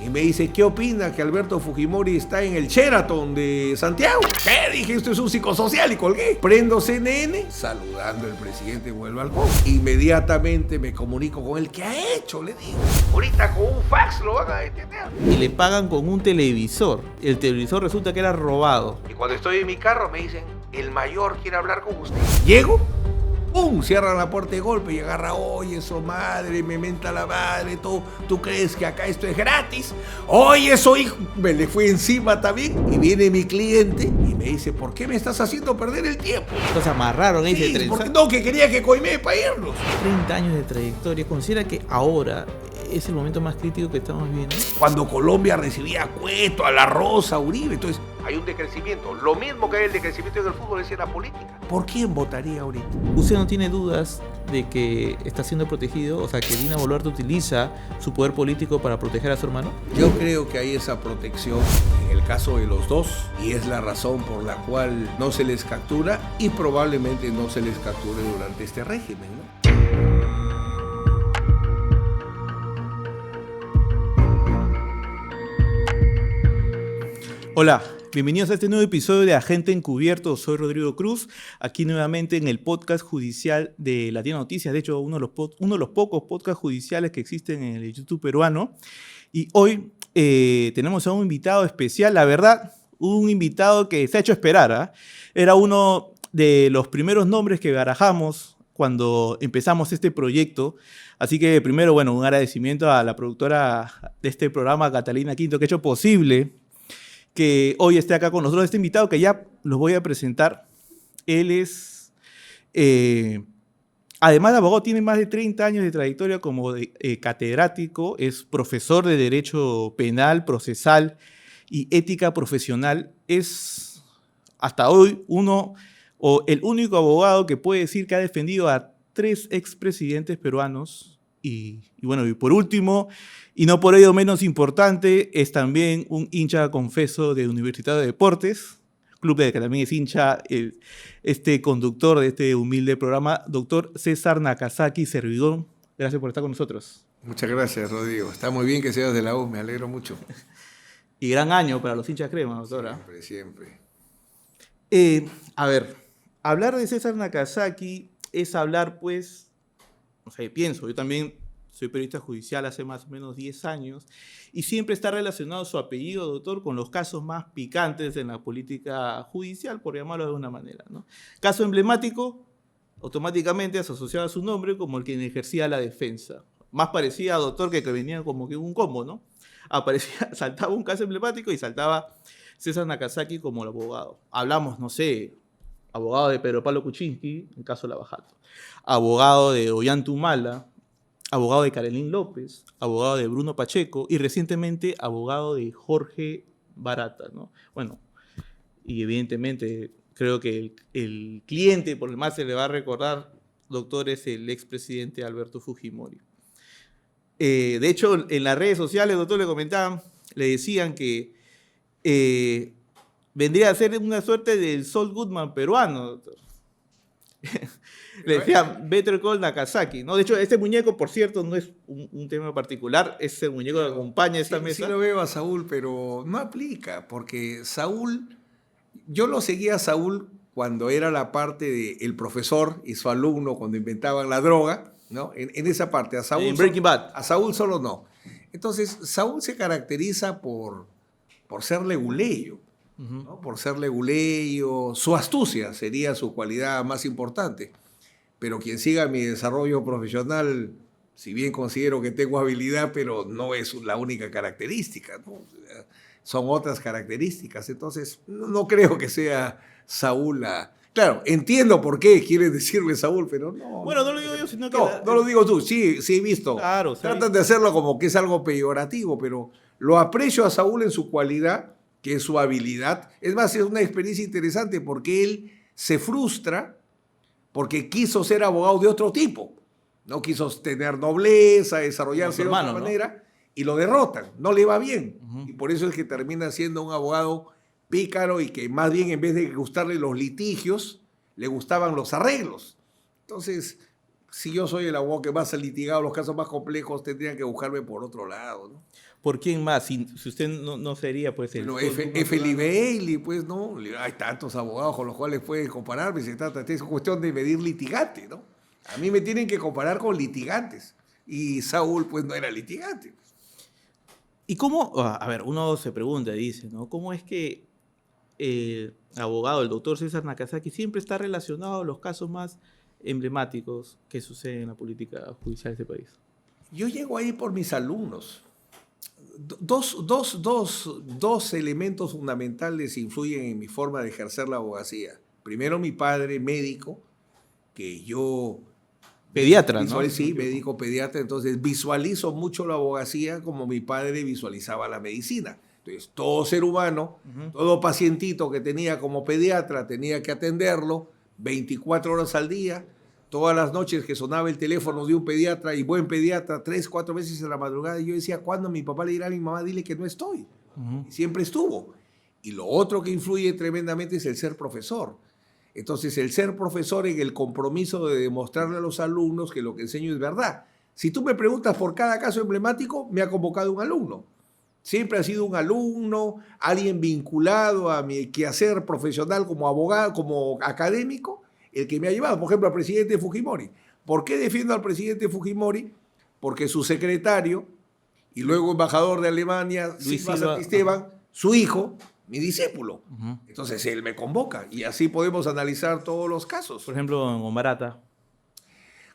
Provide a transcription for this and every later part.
Y me dice, ¿qué opina que Alberto Fujimori está en el Sheraton de Santiago? ¿Qué? Dije, esto es un psicosocial y colgué. Prendo CNN, saludando al presidente en el balcón. Inmediatamente me comunico con él. ¿Qué ha hecho? Le digo. Ahorita con un fax lo van a detener. Y le pagan con un televisor. El televisor resulta que era robado. Y cuando estoy en mi carro me dicen, el mayor quiere hablar con usted. Llego. ¡Pum! Cierran la puerta de golpe y agarra, oye, eso madre, me menta la madre, ¿tú crees que acá esto es gratis? Oye, eso hijo, me le fui encima también. Y viene mi cliente y me dice, ¿por qué me estás haciendo perder el tiempo? Entonces amarraron ese tren. Porque no, que quería que coimee para irnos. 30 años de trayectoria. ¿Considera que ahora es el momento más crítico que estamos viviendo? Cuando Colombia recibía a Cueto, a La Rosa, a Uribe, entonces hay un decrecimiento. Lo mismo que hay el decrecimiento en el fútbol es en la política. ¿Por quién votaría ahorita? ¿Usted no tiene dudas de que está siendo protegido? O sea, que Dina Boluarte utiliza su poder político para proteger a su hermano. Yo creo que hay esa protección en el caso de los dos y es la razón por la cual no se les captura y probablemente no se les capture durante este régimen, ¿no? Hola, bienvenidos a este nuevo episodio de Agente Encubierto. Soy Rodrigo Cruz, aquí nuevamente en el podcast judicial de Latina Noticias. De hecho, uno de los pocos podcasts judiciales que existen en el YouTube peruano. Y hoy tenemos a un invitado especial, la verdad, un invitado que se ha hecho esperar, ¿eh? Era uno de los primeros nombres que barajamos cuando empezamos este proyecto. Así que primero, bueno, un agradecimiento a la productora de este programa, Catalina Quinto, que ha hecho posible que hoy esté acá con nosotros este invitado que ya los voy a presentar. Él es, además de abogado, tiene más de 30 años de trayectoria como catedrático, es profesor de Derecho Penal, Procesal y Ética Profesional. Es hasta hoy el único abogado que puede decir que ha defendido a 3 expresidentes peruanos. Y bueno, y por último, y no por ello menos importante, es también un hincha confeso de Universitario de Deportes, club de que también es hincha este conductor de este humilde programa, doctor César Nakazaki, servidor. Gracias por estar con nosotros. Muchas gracias, Rodrigo. Está muy bien que seas de la U, me alegro mucho. Y gran año para los hinchas crema, doctora. Siempre. A ver, hablar de César Nakazaki es hablar, pues, o sea, pienso, yo también soy periodista judicial hace más o menos 10 años y siempre está relacionado su apellido, doctor, con los casos más picantes en la política judicial, por llamarlo de una manera, ¿no? Caso emblemático, automáticamente es asociado a su nombre como el quien ejercía la defensa. Más parecía, doctor, que venía como que un combo, ¿no? Saltaba un caso emblemático y saltaba César Nakazaki como el abogado. Hablamos, no sé, abogado de Pedro Pablo Kuczynski, en el caso de Lavajato, abogado de Ollanta Humala, abogado de Carolín López, abogado de Bruno Pacheco y recientemente abogado de Jorge Barata, ¿no? Bueno, y evidentemente creo que el cliente por el más se le va a recordar, doctor, es el expresidente Alberto Fujimori. De hecho, en las redes sociales, doctor, le comentaban, le decían que vendría a ser una suerte del Saul Goodman peruano, doctor. Le decían Better Call Nakazaki, ¿no? De hecho, este muñeco, por cierto, no es un tema particular, es el muñeco que acompaña esta mesa. Sí lo veo a Saúl, pero no aplica, porque Saúl, yo lo seguía a Saúl cuando era la parte del profesor y su alumno, cuando inventaban la droga, ¿no? En esa parte, a Saúl. En Breaking Bad. A Saúl solo no. Entonces, Saúl se caracteriza por ser leguleyo. ¿No? Por ser leguleyo, su astucia sería su cualidad más importante. Pero quien siga mi desarrollo profesional, si bien considero que tengo habilidad, pero no es la única característica, ¿no? Son otras características. Entonces, no creo que sea Saúl Claro, entiendo por qué quieres decirme Saúl, pero no. Bueno, no lo digo yo, sino que... No lo digo tú, sí he visto. Claro, tratan de hacerlo como que es algo peyorativo, pero lo aprecio a Saúl en su cualidad, que es su habilidad. Es más, es una experiencia interesante porque él se frustra porque quiso ser abogado de otro tipo. No quiso tener nobleza, desarrollarse de otra manera, y lo derrotan, no le va bien. Y por eso es que termina siendo un abogado pícaro y que más bien en vez de gustarle los litigios, le gustaban los arreglos. Entonces, si yo soy el abogado que más ha litigado los casos más complejos, tendrían que buscarme por otro lado, ¿no? ¿Por quién más? Si usted no sería, pues, el... Bueno, F. Lee Bailey, pues, ¿no? Hay tantos abogados con los cuales pueden compararme. Se trata, es cuestión de medir litigante, ¿no? A mí me tienen que comparar con litigantes. Y Saúl, pues, no era litigante. ¿Y cómo? A ver, uno se pregunta, dice, ¿no? ¿Cómo es que el abogado, el doctor César Nakazaki, siempre está relacionado a los casos más emblemáticos que suceden en la política judicial de este país? Yo llego ahí por mis alumnos. Dos elementos fundamentales influyen en mi forma de ejercer la abogacía. Primero, mi padre médico, que yo... Pediatra, ¿no? Sí, médico pediatra, entonces visualizo mucho la abogacía como mi padre visualizaba la medicina. Entonces, todo ser humano, todo pacientito que tenía como pediatra, tenía que atenderlo 24 horas al día, todas las noches que sonaba el teléfono de un pediatra y buen pediatra, 3, 4 veces en la madrugada, y yo decía, ¿cuándo mi papá le dirá a mi mamá, dile que no estoy? Y siempre estuvo. Y lo otro que influye tremendamente es el ser profesor. Entonces, el ser profesor en el compromiso de demostrarle a los alumnos que lo que enseño es verdad. Si tú me preguntas por cada caso emblemático, me ha convocado un alumno. Siempre ha sido un alumno, alguien vinculado a mi quehacer profesional como abogado, como académico, el que me ha llevado, por ejemplo, al presidente Fujimori. ¿Por qué defiendo al presidente Fujimori? Porque su secretario y luego embajador de Alemania, Silva Santisteban, su hijo, mi discípulo. Entonces él me convoca y así podemos analizar todos los casos. Por ejemplo, con Barata.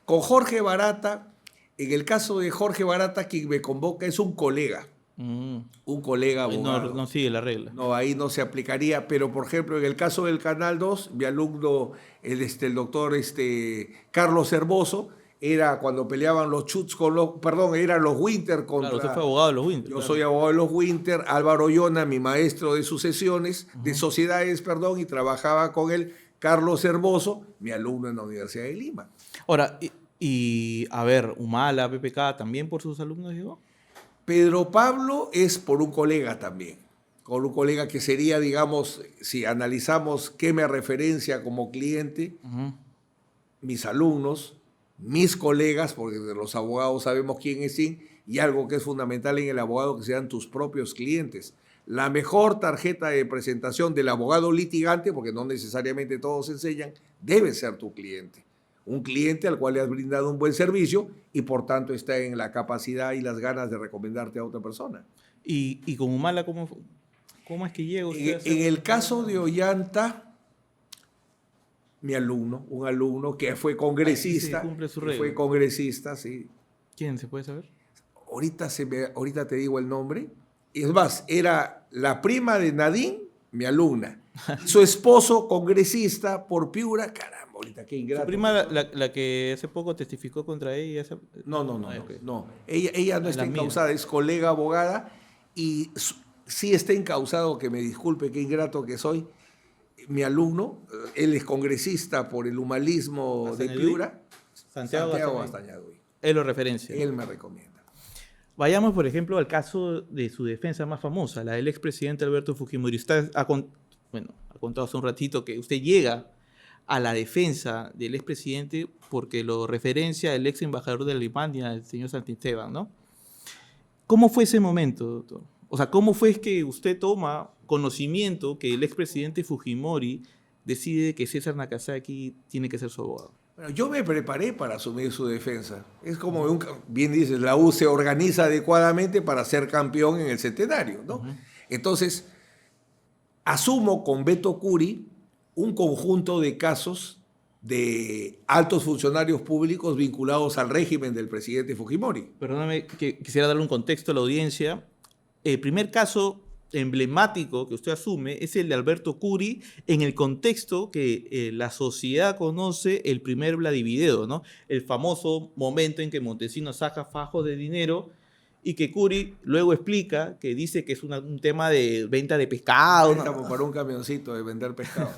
Con Jorge Barata, en el caso de Jorge Barata, quien me convoca es un colega. Un colega abogado. No sigue la regla. No, ahí no se aplicaría, pero por ejemplo, en el caso del Canal 2, mi alumno, el doctor Carlos Herboso, era cuando peleaban los Chuts con los, perdón, eran los Winter contra... Claro, usted fue abogado de los Winter. Yo soy abogado de los Winter, Álvaro Llona, mi maestro de sucesiones, de sociedades, perdón, y trabajaba con él, Carlos Herboso, mi alumno en la Universidad de Lima. Ahora, a ver, Humala, PPK, ¿también por sus alumnos llegó? Pedro Pablo es por un colega también, con un colega que sería, digamos, si analizamos qué me referencia como cliente, mis alumnos, mis colegas, porque de los abogados sabemos quién es quién, y algo que es fundamental en el abogado, que sean tus propios clientes. La mejor tarjeta de presentación del abogado litigante, porque no necesariamente todos enseñan, debe ser tu cliente. Un cliente al cual le has brindado un buen servicio y por tanto está en la capacidad y las ganas de recomendarte a otra persona. ¿Y con Humala cómo es que llega usted? En el caso de Ollanta, mi alumno, un alumno que fue congresista. Fue congresista, sí. ¿Quién se puede saber? Ahorita te digo el nombre. Es más, era la prima de Nadine, mi alumna. Su esposo, congresista por Piura, caramba, ahorita qué ingrato. ¿Su prima, la que hace poco testificó contra ella? No. Ella no está encausada, es colega abogada y sí está encausado, que me disculpe, qué ingrato que soy. Mi alumno, él es congresista por el humanismo de Piura, Santiago Bastañaduy. Él lo referencia. Él me recomienda. Vayamos, por ejemplo, al caso de su defensa más famosa, la del expresidente Alberto Fujimori. Usted ha contado hace un ratito que usted llega a la defensa del expresidente porque lo referencia el ex embajador de Alemania, el señor Santisteban, ¿no? ¿Cómo fue ese momento, doctor? O sea, ¿cómo fue que usted toma conocimiento que el expresidente Fujimori decide que César Nakazaki tiene que ser su abogado? Bueno, yo me preparé para asumir su defensa. Es como, bien dices, la U se organiza adecuadamente para ser campeón en el centenario, ¿no? Entonces, asumo con Beto Curi un conjunto de casos de altos funcionarios públicos vinculados al régimen del presidente Fujimori. Perdóname, que quisiera darle un contexto a la audiencia. El primer caso emblemático que usted asume es el de Alberto Curi en el contexto que la sociedad conoce el primer Vladivideo, ¿no? El famoso momento en que Montesinos saca fajos de dinero y que Curi luego explica que dice que es un tema de venta de pescado. Estamos para un camioncito de vender pescado.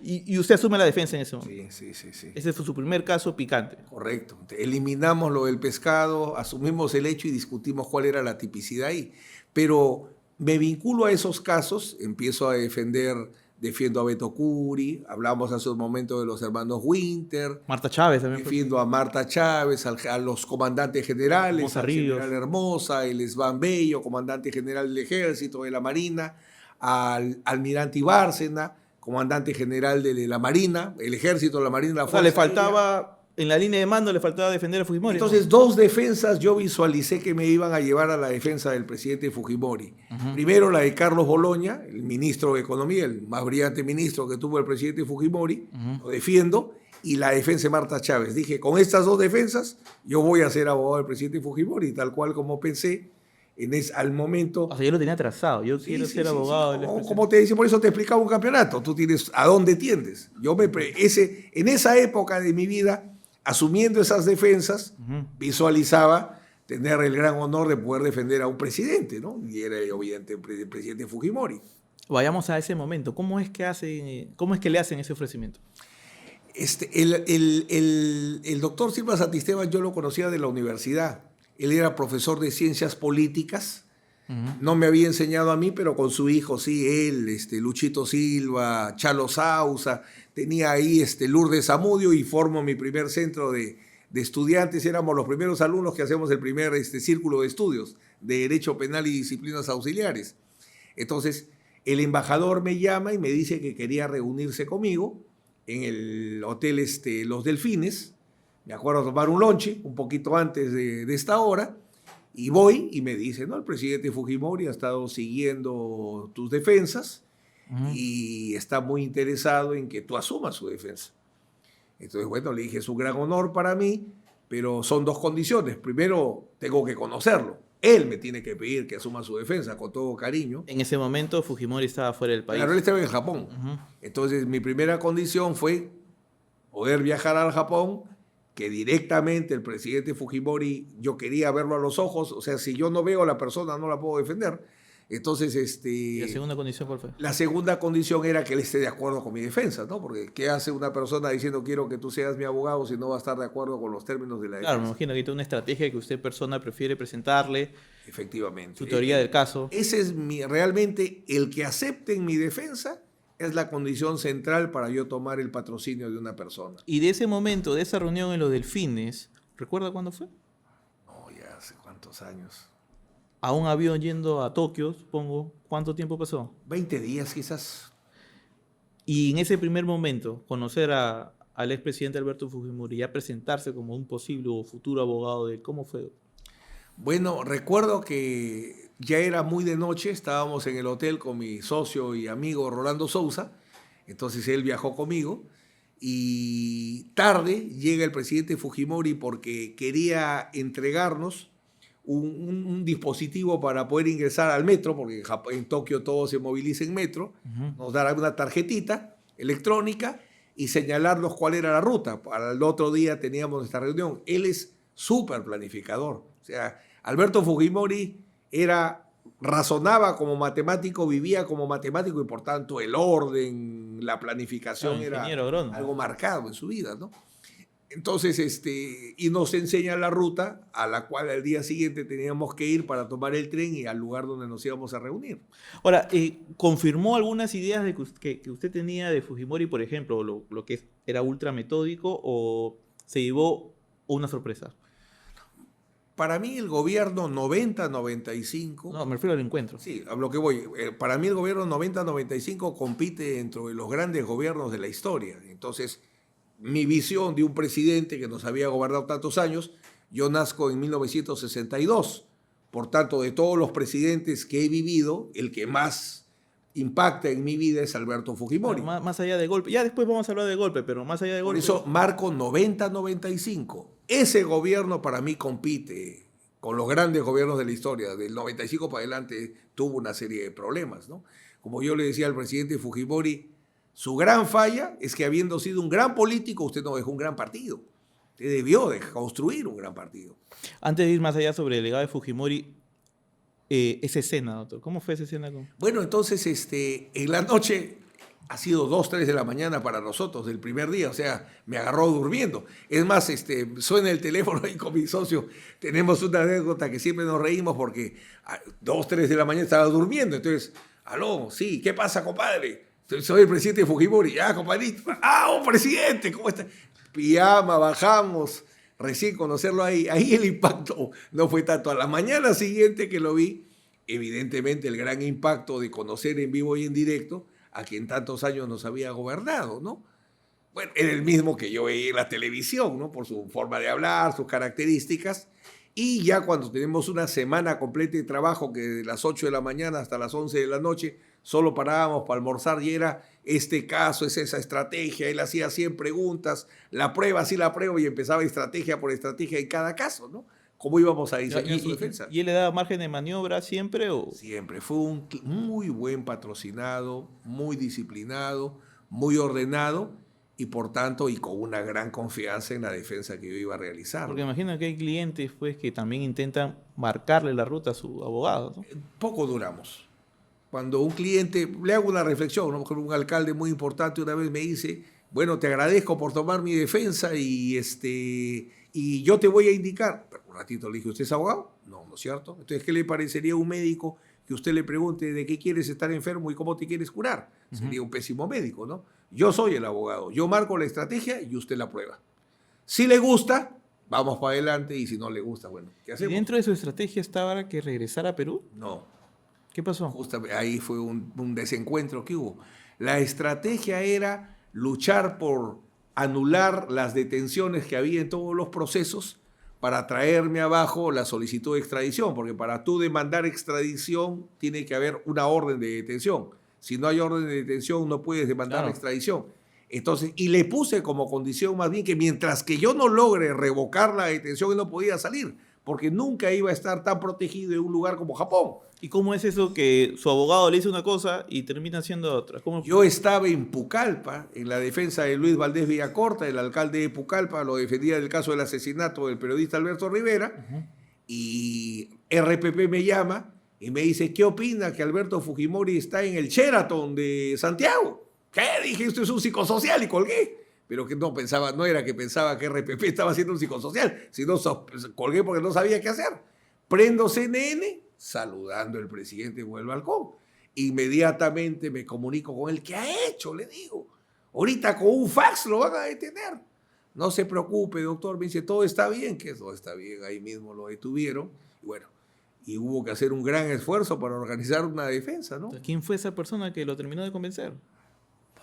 Y usted asume la defensa en ese momento. Sí. Ese fue su primer caso picante. Correcto. Eliminamos lo del pescado, asumimos el hecho y discutimos cuál era la tipicidad ahí. Pero me vinculo a esos casos, empiezo a defender defiendo a Beto Curi, hablamos hace un momento de los hermanos Winter, Marta Chávez también. defiendo a Marta Chávez, a los comandantes generales, Hermosa al Ríos. general Hermosa, el Esban Bello, comandante general del Ejército, de la Marina, al almirante Bárcena, comandante general de la Marina, el Ejército, la Marina, la O sea, le Fuerza Aérea. faltaba, en la línea de mando le faltaba defender a Fujimori. Entonces, dos defensas yo visualicé que me iban a llevar a la defensa del presidente Fujimori. Primero, la de Carlos Boloña, el ministro de Economía, el más brillante ministro que tuvo el presidente Fujimori, lo defiendo, y la defensa de Marta Chávez. Dije, con estas dos defensas, yo voy a ser abogado del presidente Fujimori, tal cual como pensé al momento. O sea, yo lo tenía trazado. Yo quiero ser abogado del expresidente. Como te dice, por eso te explicaba un campeonato. Tú tienes a dónde tiendes. En esa época de mi vida, asumiendo esas defensas, visualizaba tener el gran honor de poder defender a un presidente, ¿no? Y era evidente el presidente Fujimori. Vayamos a ese momento. ¿Cómo es que le hacen ese ofrecimiento? El doctor Silva Santisteban yo lo conocía de la universidad. Él era profesor de ciencias políticas. No me había enseñado a mí, pero con su hijo sí, él, Luchito Silva, Chalo Sausa, tenía ahí Lourdes Zamudio, y formo mi primer centro de estudiantes. Éramos los primeros alumnos que hacemos el primer círculo de estudios de Derecho Penal y Disciplinas Auxiliares. Entonces, el embajador me llama y me dice que quería reunirse conmigo en el hotel Los Delfines. Me acuerdo tomar un lonche un poquito antes de esta hora, y voy y me dice, no, el presidente Fujimori ha estado siguiendo tus defensas y está muy interesado en que tú asumas su defensa. Entonces, bueno, le dije, es un gran honor para mí, pero son dos condiciones. Primero, tengo que conocerlo. Él me tiene que pedir que asuma su defensa con todo cariño. En ese momento Fujimori estaba fuera del país. Claro, él estaba en Japón. Entonces, mi primera condición fue poder viajar al Japón, que directamente el presidente Fujimori, yo quería verlo a los ojos. O sea, si yo no veo a la persona, no la puedo defender. Entonces, ¿Y la segunda condición cuál fue? La segunda condición era que él esté de acuerdo con mi defensa, ¿no? Porque ¿qué hace una persona diciendo quiero que tú seas mi abogado si no va a estar de acuerdo con los términos de la defensa? Claro, me imagino que hay toda una estrategia que usted, persona, prefiere presentarle. Efectivamente. Su teoría del caso. Ese es realmente el que acepten mi defensa es la condición central para yo tomar el patrocinio de una persona. Y de ese momento, de esa reunión en Los Delfines, ¿recuerda cuándo fue? No, ya hace cuántos años. A un avión yendo a Tokio, supongo. ¿Cuánto tiempo pasó? 20 días quizás. Y en ese primer momento, conocer al expresidente Alberto Fujimori, ya presentarse como un posible o futuro abogado de él, ¿cómo fue? Bueno, recuerdo que ya era muy de noche, estábamos en el hotel con mi socio y amigo Rolando Sousa, entonces él viajó conmigo, y tarde llega el presidente Fujimori porque quería entregarnos un dispositivo para poder ingresar al metro, porque en Tokio todo se moviliza en metro. Nos dará una tarjetita electrónica y señalarnos cuál era la ruta. Para el otro día teníamos esta reunión. Él es súper planificador. O sea, Alberto Fujimori razonaba como matemático, vivía como matemático, y por tanto el orden, la planificación era algo marcado en su vida, ¿no? Entonces, y nos enseña la ruta a la cual al día siguiente teníamos que ir para tomar el tren y al lugar donde nos íbamos a reunir. Ahora, ¿confirmó algunas ideas que usted tenía de Fujimori, por ejemplo, lo que era ultra metódico, o se llevó una sorpresa? Para mí el gobierno 90-95... No, me refiero al encuentro. Sí, a lo que voy. Para mí el gobierno 90-95 compite dentro de los grandes gobiernos de la historia. Entonces, mi visión de un presidente que nos había gobernado tantos años, yo nazco en 1962. Por tanto, de todos los presidentes que he vivido, el que más impacta en mi vida es Alberto Fujimori. Claro, más allá de golpe. Ya después vamos a hablar de golpe, pero más allá de golpe. Por eso marco 90-95. Ese gobierno para mí compite con los grandes gobiernos de la historia. Del 95 para adelante tuvo una serie de problemas, ¿no? Como yo le decía al presidente Fujimori, su gran falla es que, habiendo sido un gran político, usted no dejó un gran partido. Usted debió de construir un gran partido. Antes de ir más allá sobre el legado de Fujimori, esa escena, doctor, ¿cómo fue esa escena? Bueno, entonces, en la noche, ha sido 2, 3 de la mañana para nosotros, del primer día, o sea, me agarró durmiendo. Es más, suena el teléfono ahí con mi socio, tenemos una anécdota que siempre nos reímos porque a 2, 3 de la mañana estaba durmiendo. Entonces, aló, sí, ¿qué pasa, compadre? Soy el presidente Fujimori. Ah, compadrito. Ah, oh, presidente, ¿cómo está? Pijama, bajamos. Recién conocerlo ahí. Ahí el impacto no fue tanto. A la mañana siguiente que lo vi, evidentemente el gran impacto de conocer en vivo y en directo a quien tantos años nos había gobernado, ¿no? Bueno, era el mismo que yo veía en la televisión, ¿no? Por su forma de hablar, sus características. Y ya cuando tenemos una semana completa de trabajo, que de las 8 de la mañana hasta las 11 de la noche, solo parábamos para almorzar y era este caso, es esa estrategia. Él hacía 100 preguntas, la prueba, sí la pruebo, y empezaba estrategia por estrategia en cada caso, ¿no? ¿Cómo íbamos a diseñar su defensa? ¿Y él le daba margen de maniobra siempre? O? Siempre. Fue un muy buen patrocinado, muy disciplinado, muy ordenado y por tanto y con una gran confianza en la defensa que yo iba a realizar. Porque imagino que hay clientes pues, que también intentan marcarle la ruta a su abogado, ¿no? Poco duramos. Cuando un cliente, le hago una reflexión, ¿no? Un alcalde muy importante una vez me dice, bueno, te agradezco por tomar mi defensa y yo te voy a indicar. Pero un ratito le dije, ¿usted es abogado? No, ¿no es cierto? Entonces, ¿qué le parecería a un médico que usted le pregunte de qué quieres estar enfermo y cómo te quieres curar? Sería un pésimo médico, ¿no? Yo soy el abogado, yo marco la estrategia y usted la prueba. Si le gusta, vamos para adelante, y si no le gusta, bueno, ¿qué ¿Y hacemos? dentro de su estrategia estaba que regresara a Perú? No, ¿Qué pasó? justamente ahí fue un desencuentro que hubo. La estrategia era luchar por anular las detenciones que había en todos los procesos para traerme abajo la solicitud de extradición, porque para tú demandar extradición tiene que haber una orden de detención. Si no hay orden de detención no puedes demandar Claro. la extradición. Entonces, y le puse como condición más bien que mientras que yo no logre revocar la detención, él no podía salir, porque nunca iba a estar tan protegido en un lugar como Japón. ¿Y cómo es eso que su abogado le dice una cosa y termina haciendo otra? ¿Cómo? Yo estaba en Pucallpa, en la defensa de Luis Valdés Villacorta, el alcalde de Pucallpa, lo defendía del caso del asesinato del periodista Alberto Rivera, y RPP me llama y me dice, ¿qué opina que Alberto Fujimori está en el Sheraton de Santiago? ¿Qué? Dije, esto es un psicosocial y colgué. Pero que no pensaba, no era que pensaba que RPP estaba haciendo un psicosocial, sino colgué porque no sabía qué hacer. Prendo CNN, saludando al presidente por el balcón. Inmediatamente me comunico con él. ¿Qué ha hecho? Le digo. Ahorita con un fax lo van a detener. No se preocupe, doctor. Me dice, todo está bien. Que todo está bien. Ahí mismo lo detuvieron. Y bueno, y hubo que hacer un gran esfuerzo para organizar una defensa, ¿no? ¿Quién fue esa persona que lo terminó de convencer?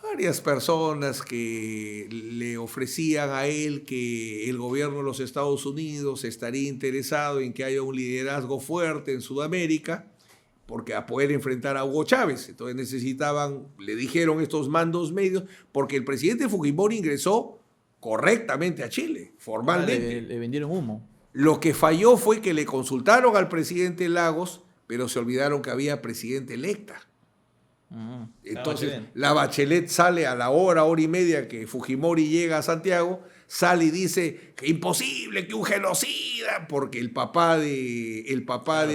Varias personas que le ofrecían a él que el gobierno de los Estados Unidos estaría interesado en que haya un liderazgo fuerte en Sudamérica, porque a poder enfrentar a Hugo Chávez. Entonces necesitaban, le dijeron estos mandos medios, porque el presidente Fujimori ingresó correctamente a Chile, formalmente. Le vendieron humo. Lo que falló fue que le consultaron al presidente Lagos, pero se olvidaron que había presidente electa. Entonces, la Bachelet sale a la hora y media que Fujimori llega a Santiago, sale y dice que imposible, que un genocida, porque el papá de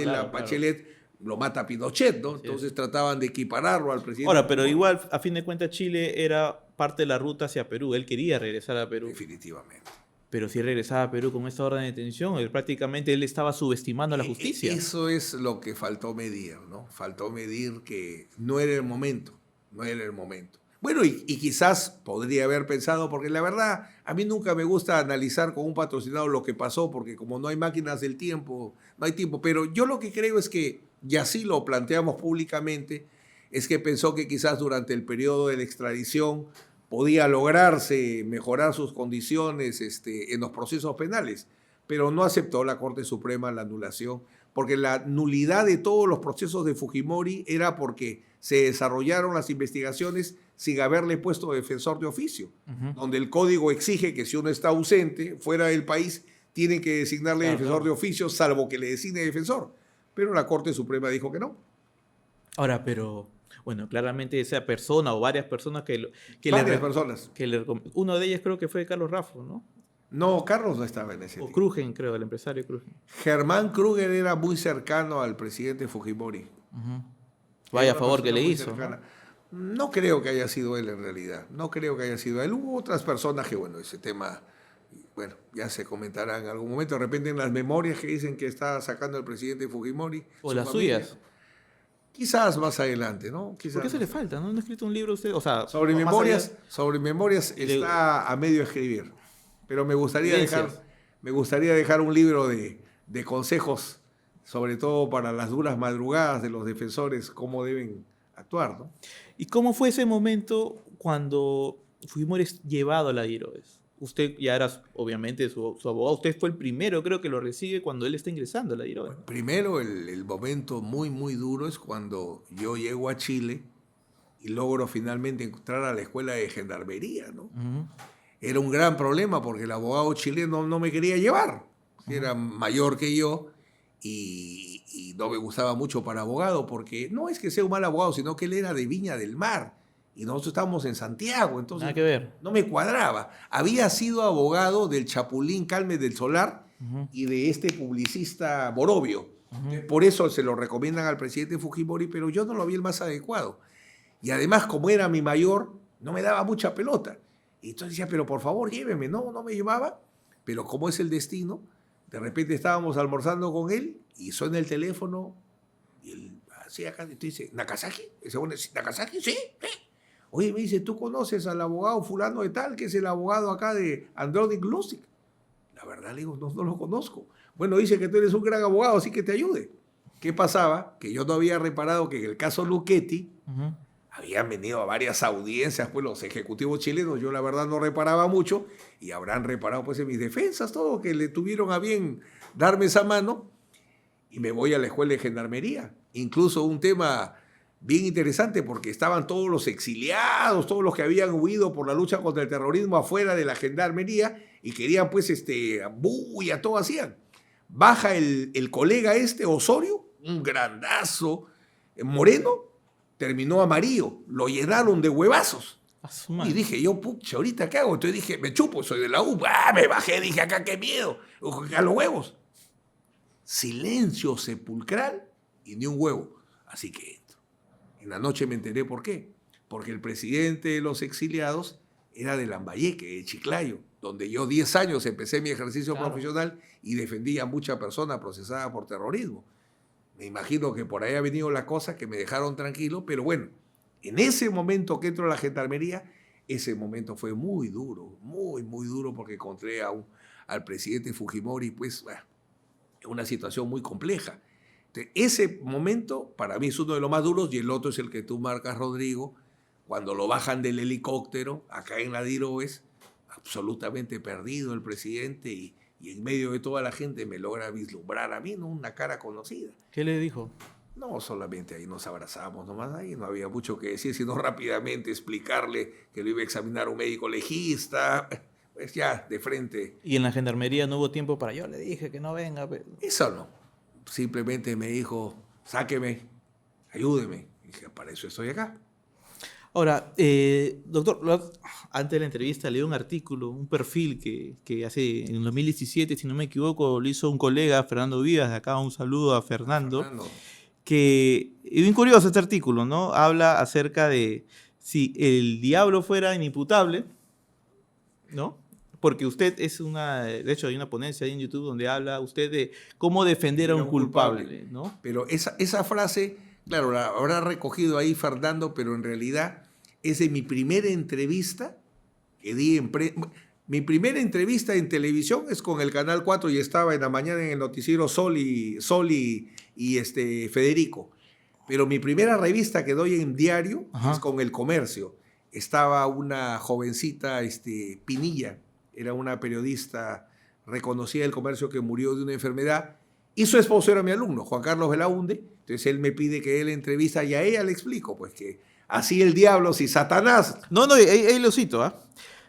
la Bachelet lo mata Pinochet, ¿no? Entonces trataban de equipararlo al presidente. Ahora, pero igual, a fin de cuentas, Chile era parte de la ruta hacia Perú. Él quería regresar a Perú. Definitivamente. Pero si regresaba a Perú con esta orden de detención, prácticamente él estaba subestimando a la justicia. Eso es lo que faltó medir, ¿no? Faltó medir que no era el momento, no era el momento. Bueno, y quizás podría haber pensado, porque la verdad, a mí nunca me gusta analizar con un patrocinado lo que pasó, porque como no hay máquinas del tiempo, no hay tiempo. Pero yo lo que creo es que, y así lo planteamos públicamente, es que pensó que quizás durante el periodo de la extradición podía lograrse mejorar sus condiciones en los procesos penales, pero no aceptó la Corte Suprema la anulación, porque la nulidad de todos los procesos de Fujimori era porque se desarrollaron las investigaciones sin haberle puesto defensor de oficio, donde el código exige que si uno está ausente, fuera del país, tienen que designarle defensor de oficio, salvo que le designe defensor. Pero la Corte Suprema dijo que no. Ahora, pero... Bueno, claramente esa persona o varias personas varias personas. Uno de ellas creo que fue Carlos Raffo, ¿no? No, Carlos no estaba en ese O tiempo. Krugen, creo, el empresario Krugen. Germán Kruger era muy cercano al presidente Fujimori. Vaya favor que le hizo. No creo que haya sido él en realidad. No creo que haya sido él. Hubo otras personas que, bueno, ese tema, bueno, ya se comentará en algún momento. De repente en las memorias que dicen que está sacando el presidente Fujimori. O las suyas. Quizás más adelante, ¿no? ¿Por Quizás qué se le más falta? ¿No ha escrito un libro usted? O sea, sobre memorias está a medio escribir. Pero Vivencias. me gustaría dejar un libro de consejos, sobre todo para las duras madrugadas de los defensores, cómo deben actuar, ¿no? ¿Y cómo fue ese momento cuando Fujimori es llevado a la Diroes? Usted ya era, obviamente, su abogado. Usted fue el primero, creo que lo recibe cuando él está ingresando a la Diroes, ¿no? Primero, el momento muy, muy duro es cuando yo llego a Chile y logro finalmente entrar a la escuela de gendarmería, ¿no? Ujú, Era un gran problema porque el abogado chileno no me quería llevar. ujú. Era mayor que yo y no me gustaba mucho para abogado porque no es que sea un mal abogado, sino que él era de Viña del Mar y nosotros estábamos en Santiago, Nada entonces que ver. no me cuadraba. Había sido abogado del Chapulín Calmes del Solar Ujú, y de este publicista Borovio. ujú. Por eso se lo recomiendan al presidente Fujimori, pero yo no lo vi el más adecuado. Y además, como era mi mayor, no me daba mucha pelota. Y entonces decía, pero por favor, lléveme. No, no me llevaba. Pero como es el destino, de repente estábamos almorzando con él y suena el teléfono y él, así acá, y te dice, ¿Nagasaki? Y se pone, ¿Nagasaki? Sí, sí. Oye, me dice, ¿tú conoces al abogado fulano de tal, que es el abogado acá de Andronic Lusic? La verdad, le digo, no, no lo conozco. Bueno, dice que tú eres un gran abogado, así que te ayude. ¿Qué pasaba? Que yo no había reparado que en el caso Luchetti, Ujú. habían venido a varias audiencias, pues los ejecutivos chilenos, yo la verdad no reparaba mucho, y habrán reparado pues en mis defensas, todo, que le tuvieron a bien darme esa mano, y me voy a la escuela de gendarmería. Incluso un tema bien interesante, porque estaban todos los exiliados, todos los que habían huido por la lucha contra el terrorismo afuera de la gendarmería, y querían pues, bulla, todo hacían. Baja el colega Osorio, un grandazo, moreno, terminó amarillo, lo llenaron de huevazos. A su Y madre. dije, yo, pucha, ¿ahorita qué hago? Entonces dije, me chupo, soy de la U. Me bajé, dije, acá qué miedo, a los huevos. Silencio sepulcral y ni un huevo. Así que entro. En la noche me enteré por qué. Porque el presidente de los exiliados era de Lambayeque, de Chiclayo, donde yo 10 años empecé mi ejercicio Claro. profesional y defendía a mucha persona procesada por terrorismo. Me imagino que por ahí ha venido la cosa que me dejaron tranquilo, pero bueno, en ese momento que entro a la gendarmería, ese momento fue muy duro, muy, muy duro, porque encontré al presidente Fujimori, pues, en una situación muy compleja. Entonces, ese momento para mí es uno de los más duros y el otro es el que tú marcas, Rodrigo, cuando lo bajan del helicóptero, acá en la Diroes, absolutamente perdido el presidente y en medio de toda la gente me logra vislumbrar a mí, ¿no? Una cara conocida. ¿Qué le dijo? No, solamente ahí nos abrazamos, nomás ahí no había mucho que decir, sino rápidamente explicarle que lo iba a examinar un médico legista, pues ya, de frente. Y en la gendarmería no hubo tiempo para yo le dije que no venga. Eso no, simplemente me dijo, sáqueme, ayúdeme. Y dije, para eso estoy acá. Ahora, doctor, antes de la entrevista leí un artículo, un perfil que hace en 2017, si no me equivoco, lo hizo un colega, Fernando Vivas, de acá un saludo a Fernando, Fernando, que es bien curioso este artículo, ¿no? Habla acerca de si el diablo fuera inimputable, ¿no? Porque usted de hecho hay una ponencia ahí en YouTube donde habla usted de cómo defender a era un un culpable, ¿no? Pero esa frase, claro, la habrá recogido ahí Fernando, pero en realidad es de mi primera entrevista que di mi primera entrevista en televisión es con el Canal 4 y estaba en la mañana en el noticiero Sol y Federico. Pero mi primera revista que doy en diario Ajá. es con El Comercio. Estaba una jovencita, Pinilla, era una periodista reconocida del comercio que murió de una enfermedad y su esposo era mi alumno, Juan Carlos Belaunde. Entonces él me pide que él entrevista y a ella le explico, pues que así el diablo, si Satanás. No, ahí lo cito, ¿ah?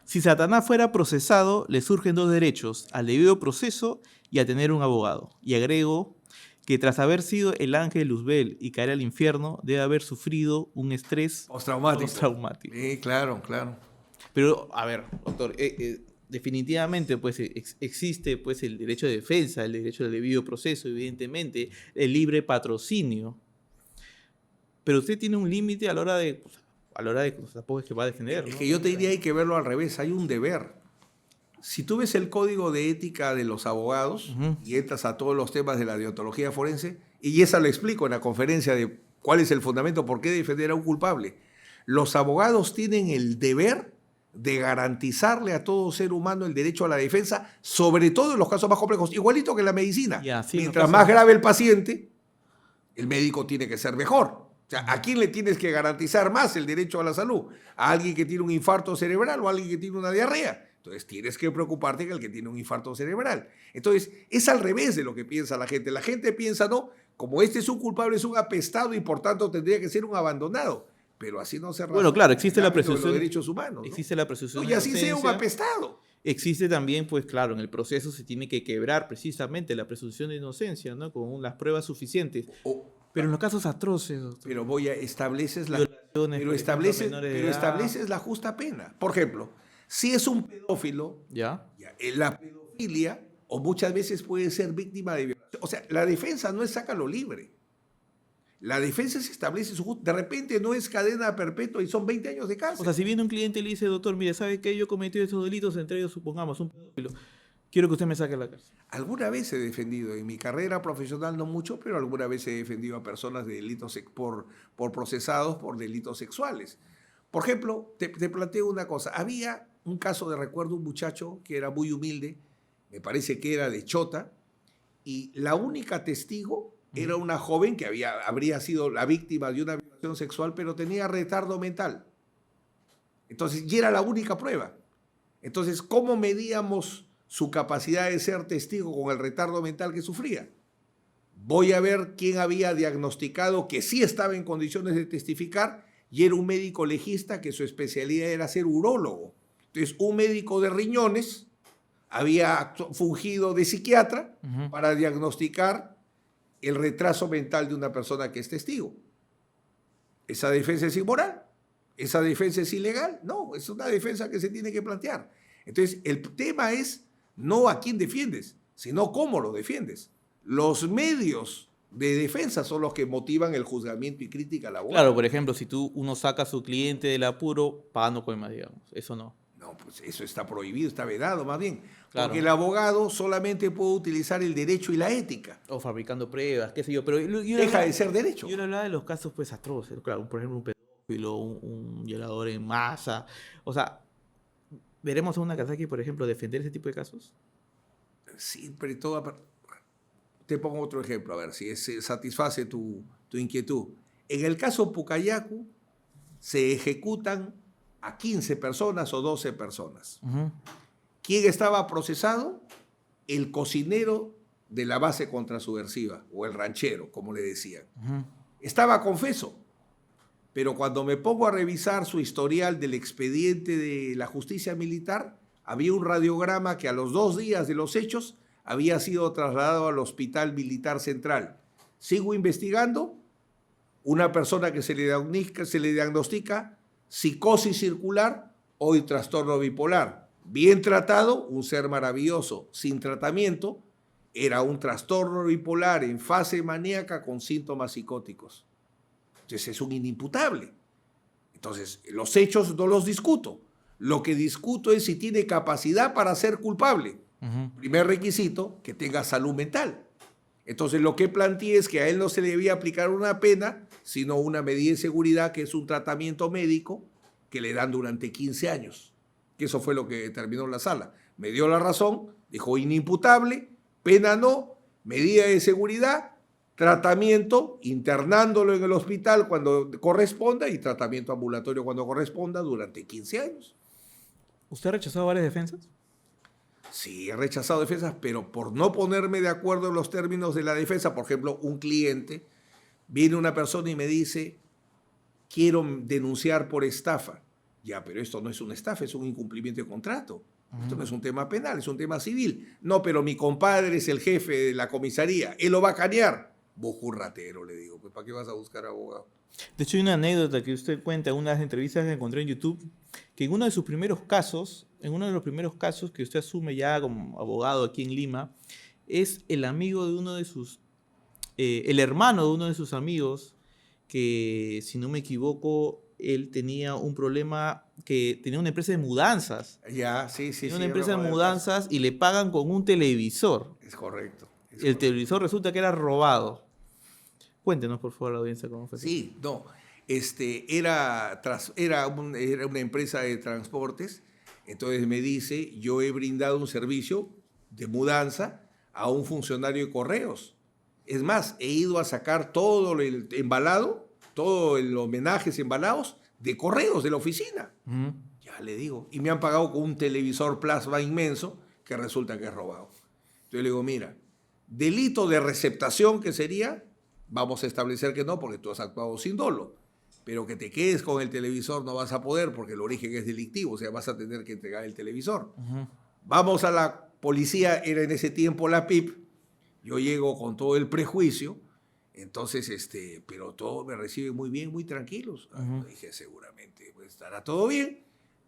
Si Satanás fuera procesado, le surgen dos derechos, al debido proceso y a tener un abogado. Y agrego que tras haber sido el ángel de Luzbel y caer al infierno, debe haber sufrido un estrés Postraumático. postraumático. Claro, claro. Pero, a ver, doctor, definitivamente pues, existe pues, el derecho de defensa, el derecho del debido proceso, evidentemente, el libre patrocinio. Pero usted tiene un límite a la hora de tampoco es que va a defender, Es ¿no? que yo te diría hay que verlo al revés, hay un deber. Si tú ves el código de ética de los abogados Ujú. y entras a todos los temas de la deontología forense, y esa lo explico en la conferencia de ¿Cuál es el fundamento? ¿Por qué defender a un culpable? Los abogados tienen el deber de garantizarle a todo ser humano el derecho a la defensa, sobre todo en los casos más complejos, igualito que en la medicina. Ya, sí, Mientras más grave el paciente, el médico tiene que ser mejor. O sea, ¿a quién le tienes que garantizar más el derecho a la salud? ¿A alguien que tiene un infarto cerebral o a alguien que tiene una diarrea? Entonces tienes que preocuparte que el que tiene un infarto cerebral. Entonces es al revés de lo que piensa la gente. La gente piensa, no, como este es un culpable, es un apestado y por tanto tendría que ser un abandonado. Pero así no se razona. Bueno, claro, existe en el la ámbito de presunción los derechos humanos, ¿no? Existe la presunción No, de y así sea un inocencia. apestado. Existe también, pues claro, en el proceso se tiene que quebrar precisamente la presunción de inocencia, ¿no? Con las pruebas suficientes. Pero en los casos atroces, doctor, Pero estableces violaciones, por ejemplo, a menores de edad. estableces la justa pena. Por ejemplo, si es un pedófilo, ¿Ya? la pedofilia, o muchas veces puede ser víctima de violación. O sea, la defensa no es sácalo libre. La defensa se establece de repente no es cadena perpetua y son 20 años de cárcel. O sea, si viene un cliente y le dice, doctor, mire, ¿sabe qué? Yo he cometido estos delitos, entre ellos, supongamos, un pedófilo. Quiero que usted me saque de la cárcel. Alguna vez he defendido, en mi carrera profesional no mucho, pero alguna vez he defendido a personas de delitos por procesados por delitos sexuales. Por ejemplo, te planteo una cosa. Había un caso de recuerdo, un muchacho que era muy humilde, me parece que era de Chota, y la única testigo era una joven que habría sido la víctima de una violación sexual, pero tenía retardo mental. Entonces, y era la única prueba. Entonces, ¿cómo medíamos su capacidad de ser testigo con el retardo mental que sufría? Voy a ver quién había diagnosticado que sí estaba en condiciones de testificar y era un médico legista que su especialidad era ser urólogo. Entonces, un médico de riñones había fungido de psiquiatra para diagnosticar el retraso mental de una persona que es testigo. ¿Esa defensa es inmoral? ¿Esa defensa es ilegal? No, es una defensa que se tiene que plantear. Entonces, el tema es no a quién defiendes, sino cómo lo defiendes. Los medios de defensa son los que motivan el juzgamiento y crítica al abogado. Claro, por ejemplo, si uno saca a su cliente del apuro, pagando coimas, digamos. Eso no. No, pues eso está prohibido, está vedado más bien. Claro. Porque el abogado solamente puede utilizar el derecho y la ética. O fabricando pruebas, qué sé yo. Pero Deja de ser derecho. Yo le hablaba de los casos pues atroces. Claro, por ejemplo, un pedófilo, un violador en masa. O sea, ¿veremos a una Kazaki, por ejemplo, defender ese tipo de casos? Siempre todo. Te pongo otro ejemplo, a ver si satisface tu inquietud. En el caso Pucayacu, se ejecutan a 15 personas o 12 personas. ¿Quién estaba procesado? El cocinero de la base contrasubversiva, o el ranchero, como le decían. Estaba confeso, pero cuando me pongo a revisar su historial del expediente de la justicia militar, había un radiograma que a los 2 días de los hechos había sido trasladado al Hospital Militar Central. Sigo investigando, una persona que se le diagnostica psicosis circular, hoy trastorno bipolar. Bien tratado, un ser maravilloso. Sin tratamiento, era un trastorno bipolar en fase maníaca con síntomas psicóticos. Entonces es un inimputable. Entonces, los hechos no los discuto. Lo que discuto es si tiene capacidad para ser culpable. Primer requisito, que tenga salud mental. Entonces, lo que planteé es que a él no se le debía aplicar una pena, sino una medida de seguridad, que es un tratamiento médico que le dan durante 15 años. Que eso fue lo que determinó la sala. Me dio la razón, dijo inimputable, pena no, medida de seguridad, tratamiento, internándolo en el hospital cuando corresponda y tratamiento ambulatorio cuando corresponda durante 15 años. ¿Usted ha rechazado varias defensas? Sí, he rechazado defensas, pero por no ponerme de acuerdo en los términos de la defensa, por ejemplo, un cliente, viene una persona y me dice, quiero denunciar por estafa. Ya, pero esto no es una estafa, es un incumplimiento de contrato. Esto no es un tema penal, es un tema civil. No, pero mi compadre es el jefe de la comisaría, él lo va a canear. Vos ratero, le digo, pues ¿para qué vas a buscar abogado? De hecho, hay una anécdota que usted cuenta en una de las entrevistas que encontré en YouTube, que en uno de los primeros casos que usted asume ya como abogado aquí en Lima, es el amigo de uno de sus, el hermano de uno de sus amigos, que si no me equivoco, él tenía un problema, que tenía una empresa de mudanzas. Ya, sí. Tenía una empresa de mudanzas y le pagan con un televisor. Es correcto. El televisor resulta que era robado. Cuéntenos, por favor, a la audiencia cómo fue. Sí, no. Era una empresa de transportes. Entonces me dice, yo he brindado un servicio de mudanza a un funcionario de correos. Es más, he ido a sacar todo el embalado, todos los homenajes embalados de correos de la oficina. Ujú. Ya le digo. Y me han pagado con un televisor plasma inmenso que resulta que es robado. Entonces le digo, mira, delito de receptación, que sería, vamos a establecer que no, porque tú has actuado sin dolo. Pero que te quedes con el televisor no vas a poder porque el origen es delictivo, o sea, vas a tener que entregar el televisor. Ujú. Vamos a la policía, era en ese tiempo la PIP, yo llego con todo el prejuicio, entonces, pero todo me recibe muy bien, muy tranquilos. Ujú. Dije, seguramente pues, estará todo bien.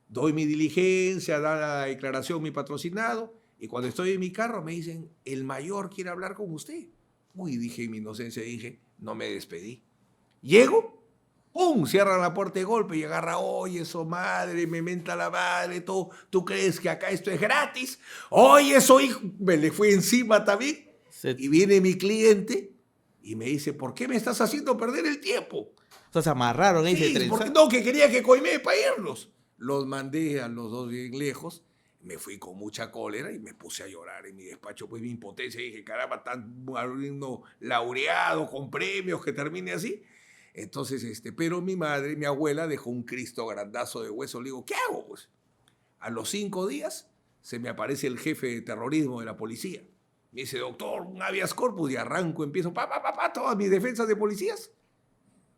Doy mi diligencia, da la declaración mi patrocinado, y cuando estoy en mi carro me dicen, el mayor quiere hablar con usted. Uy, dije en mi inocencia, dije, no me despedí. Llego, ¡pum! Cierran la puerta de golpe y agarra, oye, eso madre, me menta la madre, ¿tú crees que acá esto es gratis? Oye, eso hijo, me le fui encima también. Y viene mi cliente y me dice, ¿por qué me estás haciendo perder el tiempo? O sea, se amarraron ahí, se Sí, porque trenzaron. no, que quería que coimee para irnos. Los mandé a los dos bien lejos, me fui con mucha cólera y me puse a llorar en mi despacho, pues mi impotencia, dije, caramba, tan alumno laureado, con premios, que termine así. Entonces, pero mi madre, mi abuela, dejó un Cristo grandazo de hueso. Le digo, ¿qué hago? Pues a los 5 días se me aparece el jefe de terrorismo de la policía. Me dice, doctor, un habeas corpus, y arranco, empiezo, todas mis defensas de policías.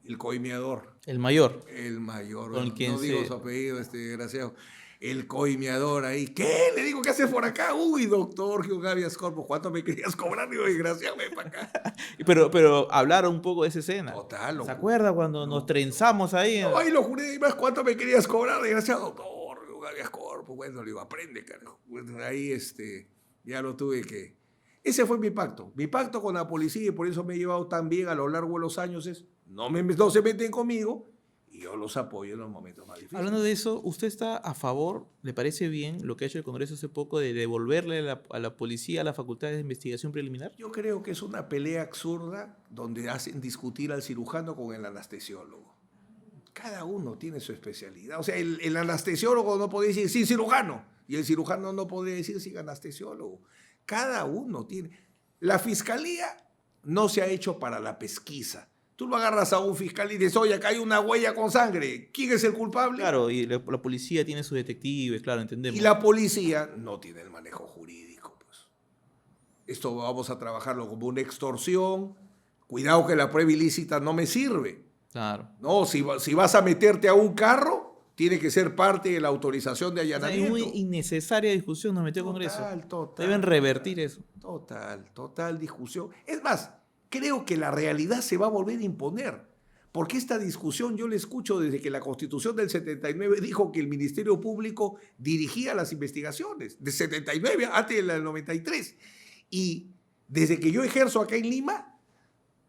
El coimeador. El mayor. El mayor. Con quien No digo su apellido, desgraciado. El coimeador ahí. ¿Qué? Le digo, ¿qué haces por acá? Uy, doctor, que un habeas corpus. ¿Cuánto me querías cobrar? Digo, desgraciado, ven para acá. Pero hablaron un poco de esa escena. Total. ¿Se acuerda cuando nos trenzamos ahí? No, ahí lo juré, y más, ¿cuánto me querías cobrar, desgraciado? Doctor, un habeas corpus. Bueno, le digo, aprende, carajo. Bueno, ahí, ya lo tuve que... Ese fue mi pacto. Mi pacto con la policía, y por eso me he llevado tan bien a lo largo de los años, es no se meten conmigo y yo los apoyo en los momentos más difíciles. Hablando de eso, ¿usted está a favor, le parece bien lo que ha hecho el Congreso hace poco de devolverle a la policía las facultades de investigación preliminar? Yo creo que es una pelea absurda donde hacen discutir al cirujano con el anestesiólogo. Cada uno tiene su especialidad. O sea, el anestesiólogo no puede decir sin cirujano y el cirujano no podría decir sin anestesiólogo. Cada uno tiene. La fiscalía no se ha hecho para la pesquisa. Tú lo agarras a un fiscal y dices, oye, acá hay una huella con sangre. ¿Quién es el culpable? Claro, y la policía tiene sus detectives, claro, entendemos. Y la policía no tiene el manejo jurídico. Pues. Esto vamos a trabajarlo como una extorsión. Cuidado que la prueba ilícita no me sirve. Claro. No, si vas a meterte a un carro, tiene que ser parte de la autorización de Es allanamiento. muy innecesaria discusión nos metió el Congreso. Total. Deben revertir eso. Total discusión. Es más, creo que la realidad se va a volver a imponer. Porque esta discusión yo la escucho desde que la Constitución del 79 dijo que el Ministerio Público dirigía las investigaciones. De 79 antes del 93. Y desde que yo ejerzo acá en Lima,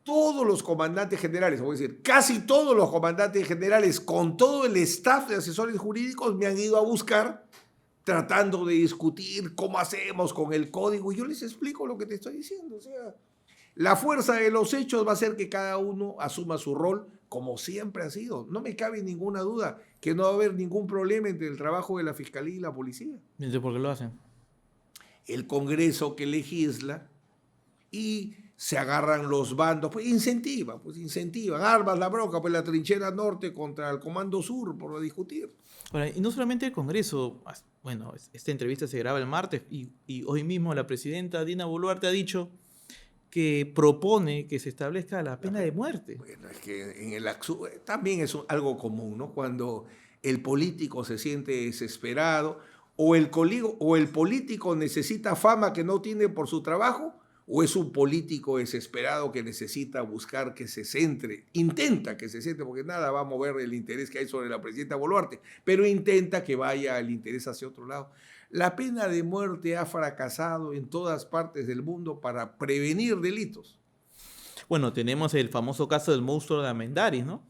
todos los comandantes generales, voy a decir, casi todos los comandantes generales, con todo el staff de asesores jurídicos, me han ido a buscar tratando de discutir cómo hacemos con el código. Y yo les explico lo que te estoy diciendo. O sea, la fuerza de los hechos va a hacer que cada uno asuma su rol como siempre ha sido. No me cabe ninguna duda que no va a haber ningún problema entre el trabajo de la Fiscalía y la Policía. Entonces, ¿por qué lo hacen? El Congreso que legisla y se agarran los bandos, pues incentivan, armas la bronca, pues la trinchera norte contra el comando sur por discutir. Ahora, y no solamente el Congreso, bueno, esta entrevista se graba el martes y hoy mismo la presidenta Dina Boluarte ha dicho que propone que se establezca la pena de muerte. Bueno, es que también es algo común, ¿no? Cuando el político se siente desesperado o el político necesita fama que no tiene por su trabajo, o es un político desesperado que necesita buscar que se centre, intenta que se centre, porque nada va a mover el interés que hay sobre la presidenta Boluarte, pero intenta que vaya el interés hacia otro lado. La pena de muerte ha fracasado en todas partes del mundo para prevenir delitos. Bueno, tenemos el famoso caso del monstruo de Armendáriz, ¿no?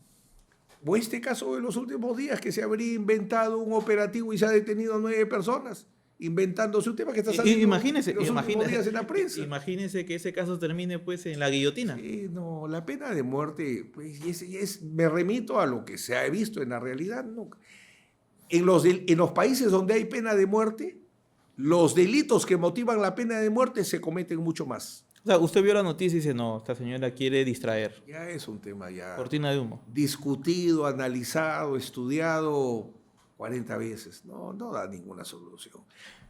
O este caso de los últimos días, que se habría inventado un operativo y se ha detenido 9 personas. inventándose un tema que está saliendo Imagínese, los últimos días en la prensa. imagínese que ese caso termine pues en la guillotina. Sí, no, la pena de muerte, pues, me remito a lo que se ha visto en la realidad, ¿no? En los países donde hay pena de muerte, los delitos que motivan la pena de muerte se cometen mucho más. O sea, usted vio la noticia y dice, no, esta señora quiere distraer. Ya es un tema ya Cortina de humo. discutido, analizado, estudiado 40 veces. No, no da ninguna solución.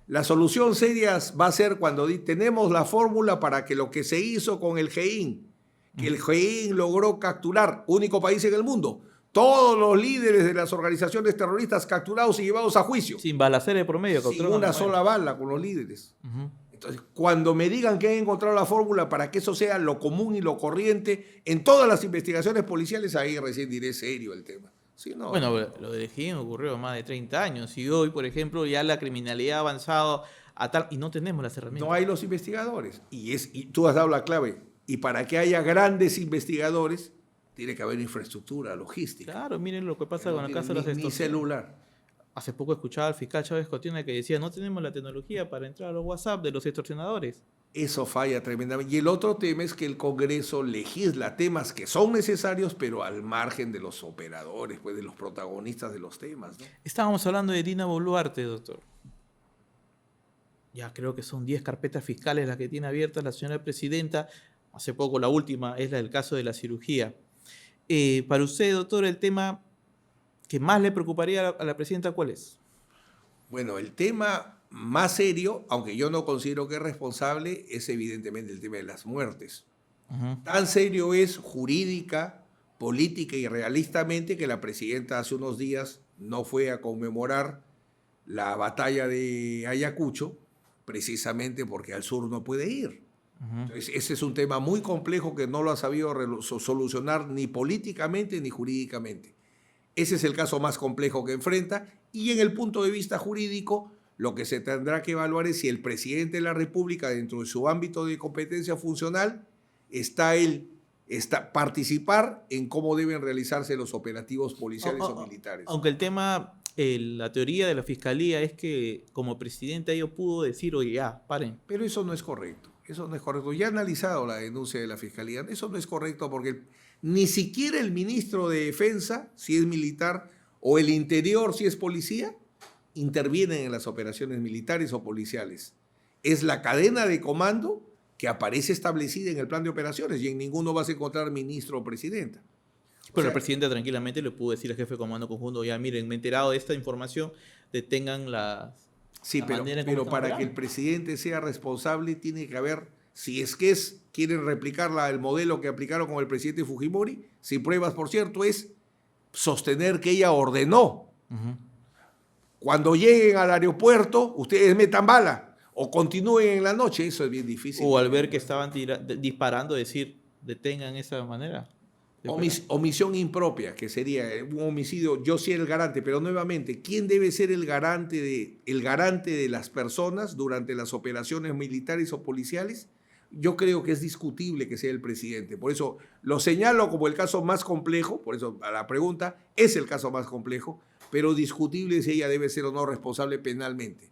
La solución seria va a ser cuando tenemos la fórmula para que lo que se hizo con el GEIN, que el GEIN logró capturar, único país en el mundo, todos los líderes de las organizaciones terroristas capturados y llevados a juicio. Sin balacera de promedio. Sin una sola bala con los líderes. Entonces, cuando me digan que he encontrado la fórmula para que eso sea lo común y lo corriente en todas las investigaciones policiales, ahí recién diré serio el tema. Sí, no, bueno, lo del GIN ocurrió más de 30 años y hoy, por ejemplo, ya la criminalidad ha avanzado a tal y no tenemos las herramientas. no hay los investigadores. Y tú has dado la clave. Y para que haya grandes investigadores, tiene que haber infraestructura, logística. Claro, miren lo que pasa con el caso de las Ni extorsiones. celular. Hace poco escuchaba al fiscal Chávez Cotiana que decía, no tenemos la tecnología para entrar a los WhatsApp de los extorsionadores. Eso falla tremendamente. Y el otro tema es que el Congreso legisla temas que son necesarios, pero al margen de los operadores, pues de los protagonistas de los temas, ¿no? Estábamos hablando de Dina Boluarte, doctor. Ya creo que son 10 carpetas fiscales las que tiene abiertas la señora presidenta. Hace poco la última es la del caso de la cirugía. Para usted, doctor, el tema que más le preocuparía a la presidenta, ¿cuál es? Bueno, el tema más serio, aunque yo no considero que es responsable, es evidentemente el tema de las muertes. Tan serio es jurídica, política y realistamente que la presidenta hace unos días no fue a conmemorar la batalla de Ayacucho, precisamente porque al sur no puede ir. Entonces, ese es un tema muy complejo que no lo ha sabido solucionar ni políticamente ni jurídicamente. Ese es el caso más complejo que enfrenta y en el punto de vista jurídico lo que se tendrá que evaluar es si el presidente de la República dentro de su ámbito de competencia funcional está participar en cómo deben realizarse los operativos policiales o militares. Aunque el tema, la teoría de la fiscalía es que como presidente ellos pudo decir, oye, ya, paren. Pero eso no es correcto. Eso no es correcto. Ya he analizado la denuncia de la Fiscalía. Eso no es correcto porque ni siquiera el ministro de Defensa, si es militar, o el Interior, si es policía, intervienen en las operaciones militares o policiales. Es la cadena de comando que aparece establecida en el plan de operaciones y en ninguno vas a encontrar ministro o presidenta. Pero el presidente tranquilamente le pudo decir al jefe de comando conjunto, ya miren, me he enterado de esta información, detengan las... Sí, pero para que el presidente sea responsable tiene que haber, si es que quieren replicar el modelo que aplicaron con el presidente Fujimori, sin pruebas, por cierto, es sostener que ella ordenó. Cuando lleguen al aeropuerto, ustedes metan bala o continúen en la noche, eso es bien difícil. O al ver que estaban disparando, decir, detengan esa manera. Omisión impropia, que sería un homicidio, yo sí el garante, pero nuevamente, ¿quién debe ser el garante de las personas durante las operaciones militares o policiales? Yo creo que es discutible que sea el presidente. Por eso lo señalo como el caso más complejo, por eso a la pregunta es el caso más complejo, pero discutible si ella debe ser o no responsable penalmente.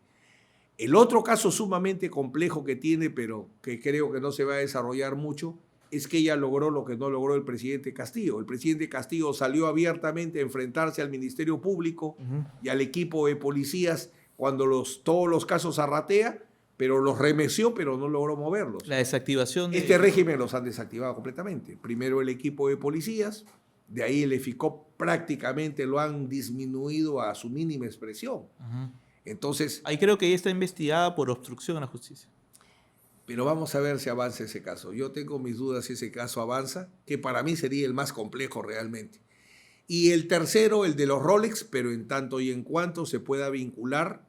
El otro caso sumamente complejo que tiene, pero que creo que no se va a desarrollar mucho, es que ella logró lo que no logró el presidente Castillo. El presidente Castillo salió abiertamente a enfrentarse al Ministerio Público y al equipo de policías cuando todos los casos arratea, pero los remeció, pero no logró moverlos. La desactivación de... Este régimen los han desactivado completamente. Primero el equipo de policías, de ahí el EFICOP prácticamente lo han disminuido a su mínima expresión. Entonces... Ahí creo que ella está investigada por obstrucción a la justicia. Pero vamos a ver si avanza ese caso. Yo tengo mis dudas si ese caso avanza, que para mí sería el más complejo realmente. Y el tercero, el de los Rolex, pero en tanto y en cuanto se pueda vincular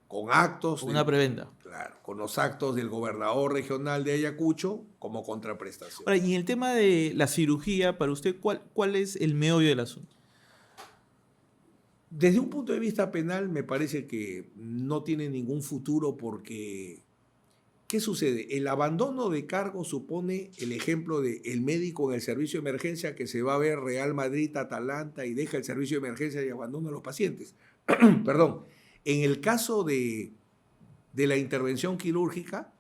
con actos... Una preventa. Claro, con los actos del gobernador regional de Ayacucho como contraprestación. Ahora, y en el tema de la cirugía, para usted, ¿cuál es el meollo del asunto? Desde un punto de vista penal, me parece que no tiene ningún futuro porque... ¿Qué sucede? El abandono de cargo supone el ejemplo del médico en el servicio de emergencia que se va a ver Real Madrid, Atalanta y deja el servicio de emergencia y abandona a los pacientes. Perdón. En el caso de de la intervención quirúrgica,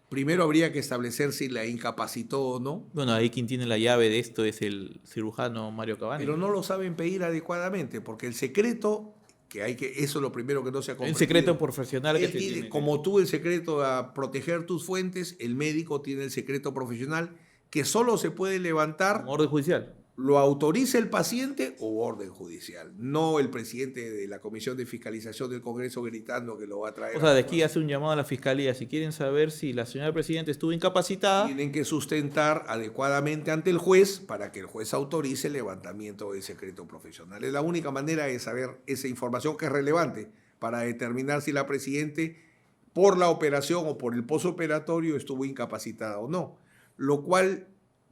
primero habría que establecer si la incapacitó o no, Bueno, ahí quien tiene la llave de esto es el cirujano Mario Cavani. pero no lo saben pedir adecuadamente, porque el secreto, eso es lo primero que no se ha El comprendido. secreto profesional que Él se tiene, tiene. como tú, el secreto a proteger tus fuentes, el médico tiene el secreto profesional que solo se puede levantar, Un orden judicial. lo autoriza el paciente o orden judicial, no el presidente de la Comisión de Fiscalización del Congreso gritando que lo va a traer. O sea, de aquí hace un llamado a la fiscalía. Si quieren saber si la señora presidenta estuvo incapacitada, Tienen que sustentar adecuadamente ante el juez para que el juez autorice el levantamiento del secreto profesional. Es la única manera de saber esa información que es relevante para determinar si la presidenta por la operación o por el posoperatorio estuvo incapacitada o no. Lo cual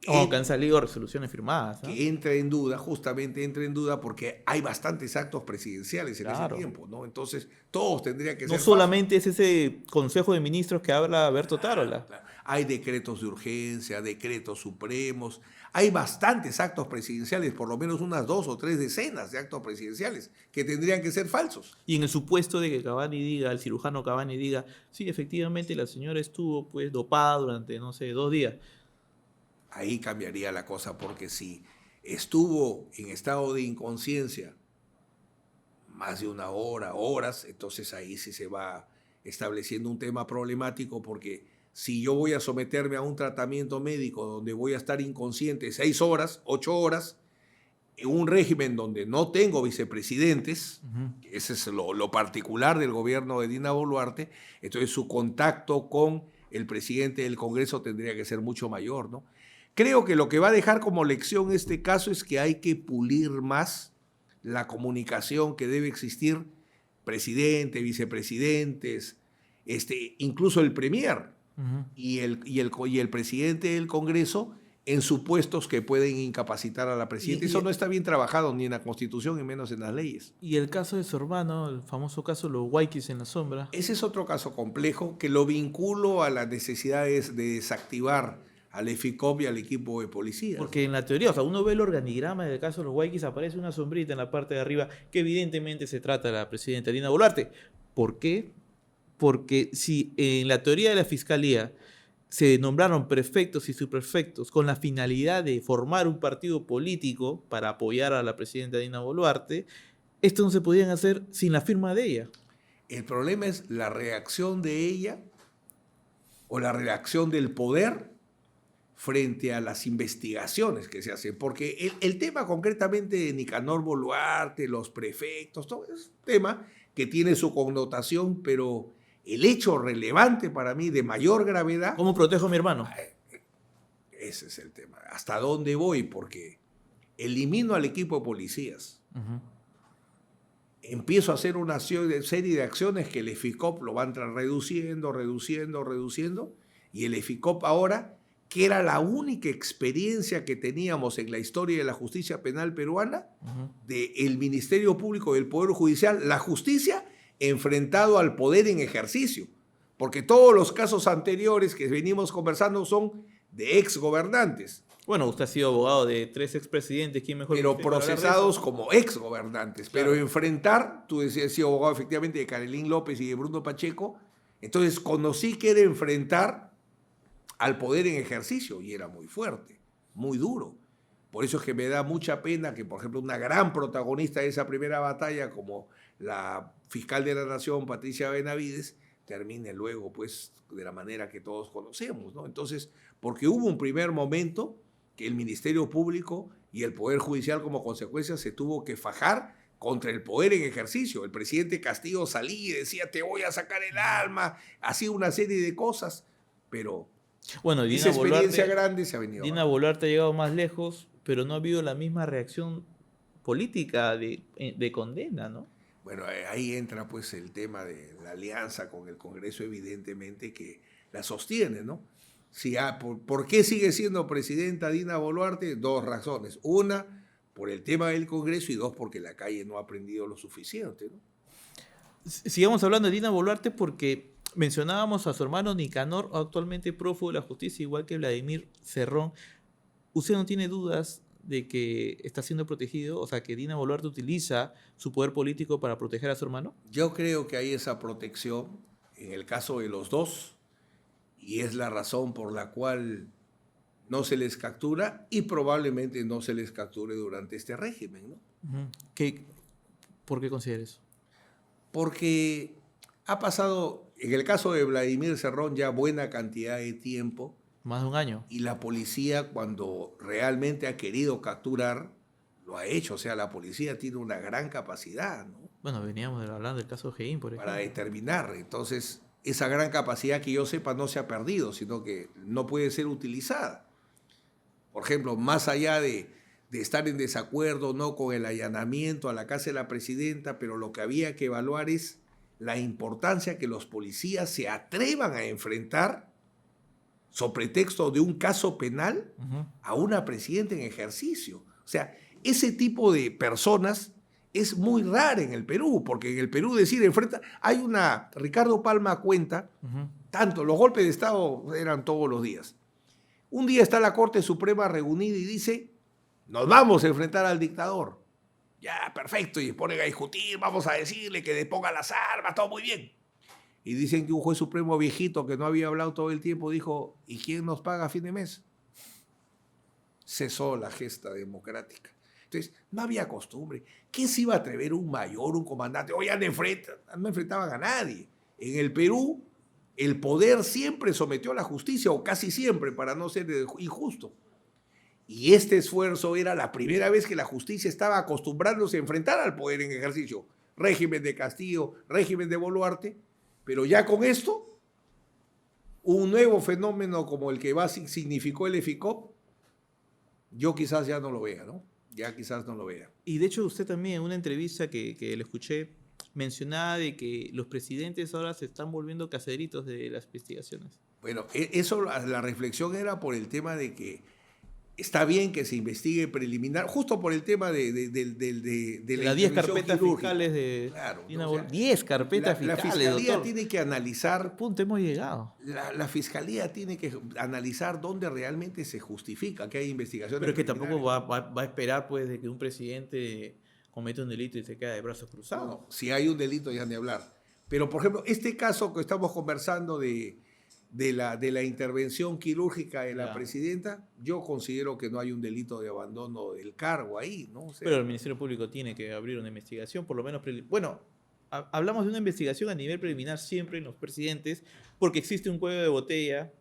aunque han salido resoluciones firmadas, ¿no? que entra en duda, justamente entra en duda porque hay bastantes actos presidenciales en ese tiempo, ¿no? Entonces, todos tendrían que ser... No solamente es ese Consejo de Ministros que habla Berto Tarola. Claro. Hay decretos de urgencia, decretos supremos, hay bastantes actos presidenciales, por lo menos unas 2 o 3 decenas de actos presidenciales que tendrían que ser falsos. Y en el supuesto de que Cavani diga, el cirujano Cavani diga, sí, efectivamente la señora estuvo pues dopada durante, no sé, 2 días. Ahí cambiaría la cosa, porque si estuvo en estado de inconsciencia más de una hora, horas, entonces ahí sí se va estableciendo un tema problemático, porque si yo voy a someterme a un tratamiento médico donde voy a estar inconsciente 6 horas, 8 horas, en un régimen donde no tengo vicepresidentes, ese es lo particular del gobierno de Dina Boluarte, entonces su contacto con el presidente del Congreso tendría que ser mucho mayor, ¿no? Creo que lo que va a dejar como lección este caso es que hay que pulir más la comunicación que debe existir, presidente, vicepresidentes, incluso el premier y el presidente del Congreso en supuestos que pueden incapacitar a la presidenta. Eso no está bien trabajado ni en la Constitución, ni menos en las leyes. Y el caso de su hermano, el famoso caso de los Huayquis en la sombra. Ese es otro caso complejo que lo vinculo a las necesidades de desactivar al EFICOP y al equipo de policías. Porque en la teoría, o sea, uno ve el organigrama del caso de los Huayquis, aparece una sombrita en la parte de arriba que evidentemente se trata de la presidenta Dina Boluarte. ¿Por qué? Porque si en la teoría de la fiscalía se nombraron prefectos y subprefectos con la finalidad de formar un partido político para apoyar a la presidenta Dina Boluarte, esto no se podían hacer sin la firma de ella. El problema es la reacción de ella o la reacción del poder frente a las investigaciones que se hacen, porque el tema concretamente de Nicanor Boluarte, los prefectos, todo es un tema que tiene su connotación, pero el hecho relevante para mí de mayor gravedad... ¿Cómo protejo a mi hermano? Ese es el tema. ¿Hasta dónde voy? Porque elimino al equipo de policías. Empiezo a hacer una serie de acciones que el EFICOP lo van reduciendo, y el EFICOP ahora, que era la única experiencia que teníamos en la historia de la justicia penal peruana, del Ministerio Público y del Poder Judicial, la justicia enfrentado al poder en ejercicio, porque todos los casos anteriores que venimos conversando son de exgobernantes. Bueno, usted ha sido abogado de 3 expresidentes, ¿quién mejor? Pero procesados como exgobernantes. Claro. Pero enfrentar, tú decías, sido abogado efectivamente de Carolín López y de Bruno Pacheco, entonces conocí que era enfrentar al poder en ejercicio, y era muy fuerte, muy duro. Por eso es que me da mucha pena que, por ejemplo, una gran protagonista de esa primera batalla, como la fiscal de la Nación, Patricia Benavides, termine luego, pues, de la manera que todos conocemos, ¿no? Entonces, porque hubo un primer momento que el Ministerio Público y el Poder Judicial, como consecuencia, se tuvo que fajar contra el poder en ejercicio. El presidente Castillo salía y decía, te voy a sacar el alma, hacía una serie de cosas, pero bueno, esa experiencia grande se ha venido. Dina Boluarte ha llegado más lejos, pero no ha habido la misma reacción política de condena, ¿no? Bueno, ahí entra pues el tema de la alianza con el Congreso, evidentemente, que la sostiene, ¿no? ¿Por qué sigue siendo presidenta Dina Boluarte? 2 razones. Una, por el tema del Congreso, y 2, porque la calle no ha aprendido lo suficiente, ¿no? Sigamos hablando de Dina Boluarte porque mencionábamos a su hermano Nicanor, actualmente prófugo de la justicia, igual que Vladimir Cerrón. ¿Usted no tiene dudas de que está siendo protegido? O sea, que Dina Boluarte utiliza su poder político para proteger a su hermano. Yo creo que hay esa protección. en el caso de los dos, y es la razón por la cual no se les captura y probablemente no se les capture durante este régimen, ¿no? Ujú. ¿Por qué consideras eso? Porque ha pasado, en el caso de Vladimir Cerrón, ya buena cantidad de tiempo, Más de un año. y la policía, cuando realmente ha querido capturar, lo ha hecho. O sea, la policía tiene una gran capacidad, ¿no?, Bueno, veníamos hablando del caso Gein, por para ejemplo. determinar. Entonces, esa gran capacidad, que yo sepa, no se ha perdido, sino que no puede ser utilizada. Por ejemplo, más allá de estar en desacuerdo, ¿no?, con el allanamiento a la casa de la presidenta, pero lo que había que evaluar es la importancia que los policías se atrevan a enfrentar, sobre pretexto de un caso penal, Ujú. a una presidenta en ejercicio. O sea, ese tipo de personas es muy rara en el Perú, porque en el Perú decir enfrenta, hay una, Ricardo Palma cuenta, Ujú. tanto, los golpes de Estado eran todos los días. Un día está la Corte Suprema reunida y dice, nos vamos a enfrentar al dictador. Ya, perfecto, y ponen a discutir, vamos a decirle que deponga las armas, todo muy bien. Y dicen que un juez supremo viejito que no había hablado todo el tiempo dijo, ¿y quién nos paga a fin de mes? Cesó la gesta democrática. Entonces, no había costumbre. ¿Quién se iba a atrever, un mayor, un comandante? Oye, no enfrentaban a nadie. En el Perú, el poder siempre sometió a la justicia, o casi siempre, para no ser injusto. Y este esfuerzo era la primera vez que la justicia estaba acostumbrándose a enfrentar al poder en ejercicio. Régimen de Castillo, régimen de Boluarte. Pero ya con esto, un nuevo fenómeno como el que significó el EFICOP, yo quizás ya no lo vea, ¿no? Ya quizás no lo vea. Y de hecho usted también en una entrevista que le escuché mencionaba de que los presidentes ahora se están volviendo caceritos de las investigaciones. Bueno, eso, la reflexión era por el tema de que está bien que se investigue preliminar, justo por el tema de la Las 10 intervención carpetas quirúrgica. fiscales de... Claro, Dina ¿no? O sea, 10 carpetas la fiscales, fiscalía doctor. tiene que ¿A qué analizar, punto hemos llegado? la fiscalía tiene que analizar dónde realmente se justifica que hay investigaciones. Pero es que tampoco preliminares. va a esperar pues de que un presidente cometa un delito y se quede de brazos cruzados. No, si hay un delito ya ni hablar. Pero, por ejemplo, este caso que estamos conversando de la intervención quirúrgica de la Ya. presidenta, yo considero que no hay un delito de abandono del cargo ahí, ¿no? O sea, Pero el Ministerio Público tiene que abrir una investigación, por lo menos... Bueno, hablamos de una investigación a nivel preliminar siempre en los presidentes, porque existe un cuello de botella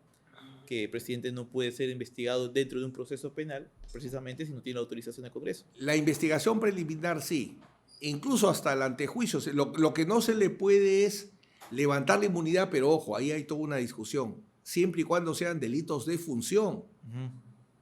que el presidente no puede ser investigado dentro de un proceso penal, precisamente si no tiene la autorización del Congreso. la investigación preliminar sí, incluso hasta el antejuicio. Lo que no se le puede es levantar la inmunidad, pero ojo, ahí hay toda una discusión, siempre y cuando sean delitos de función. Ujú.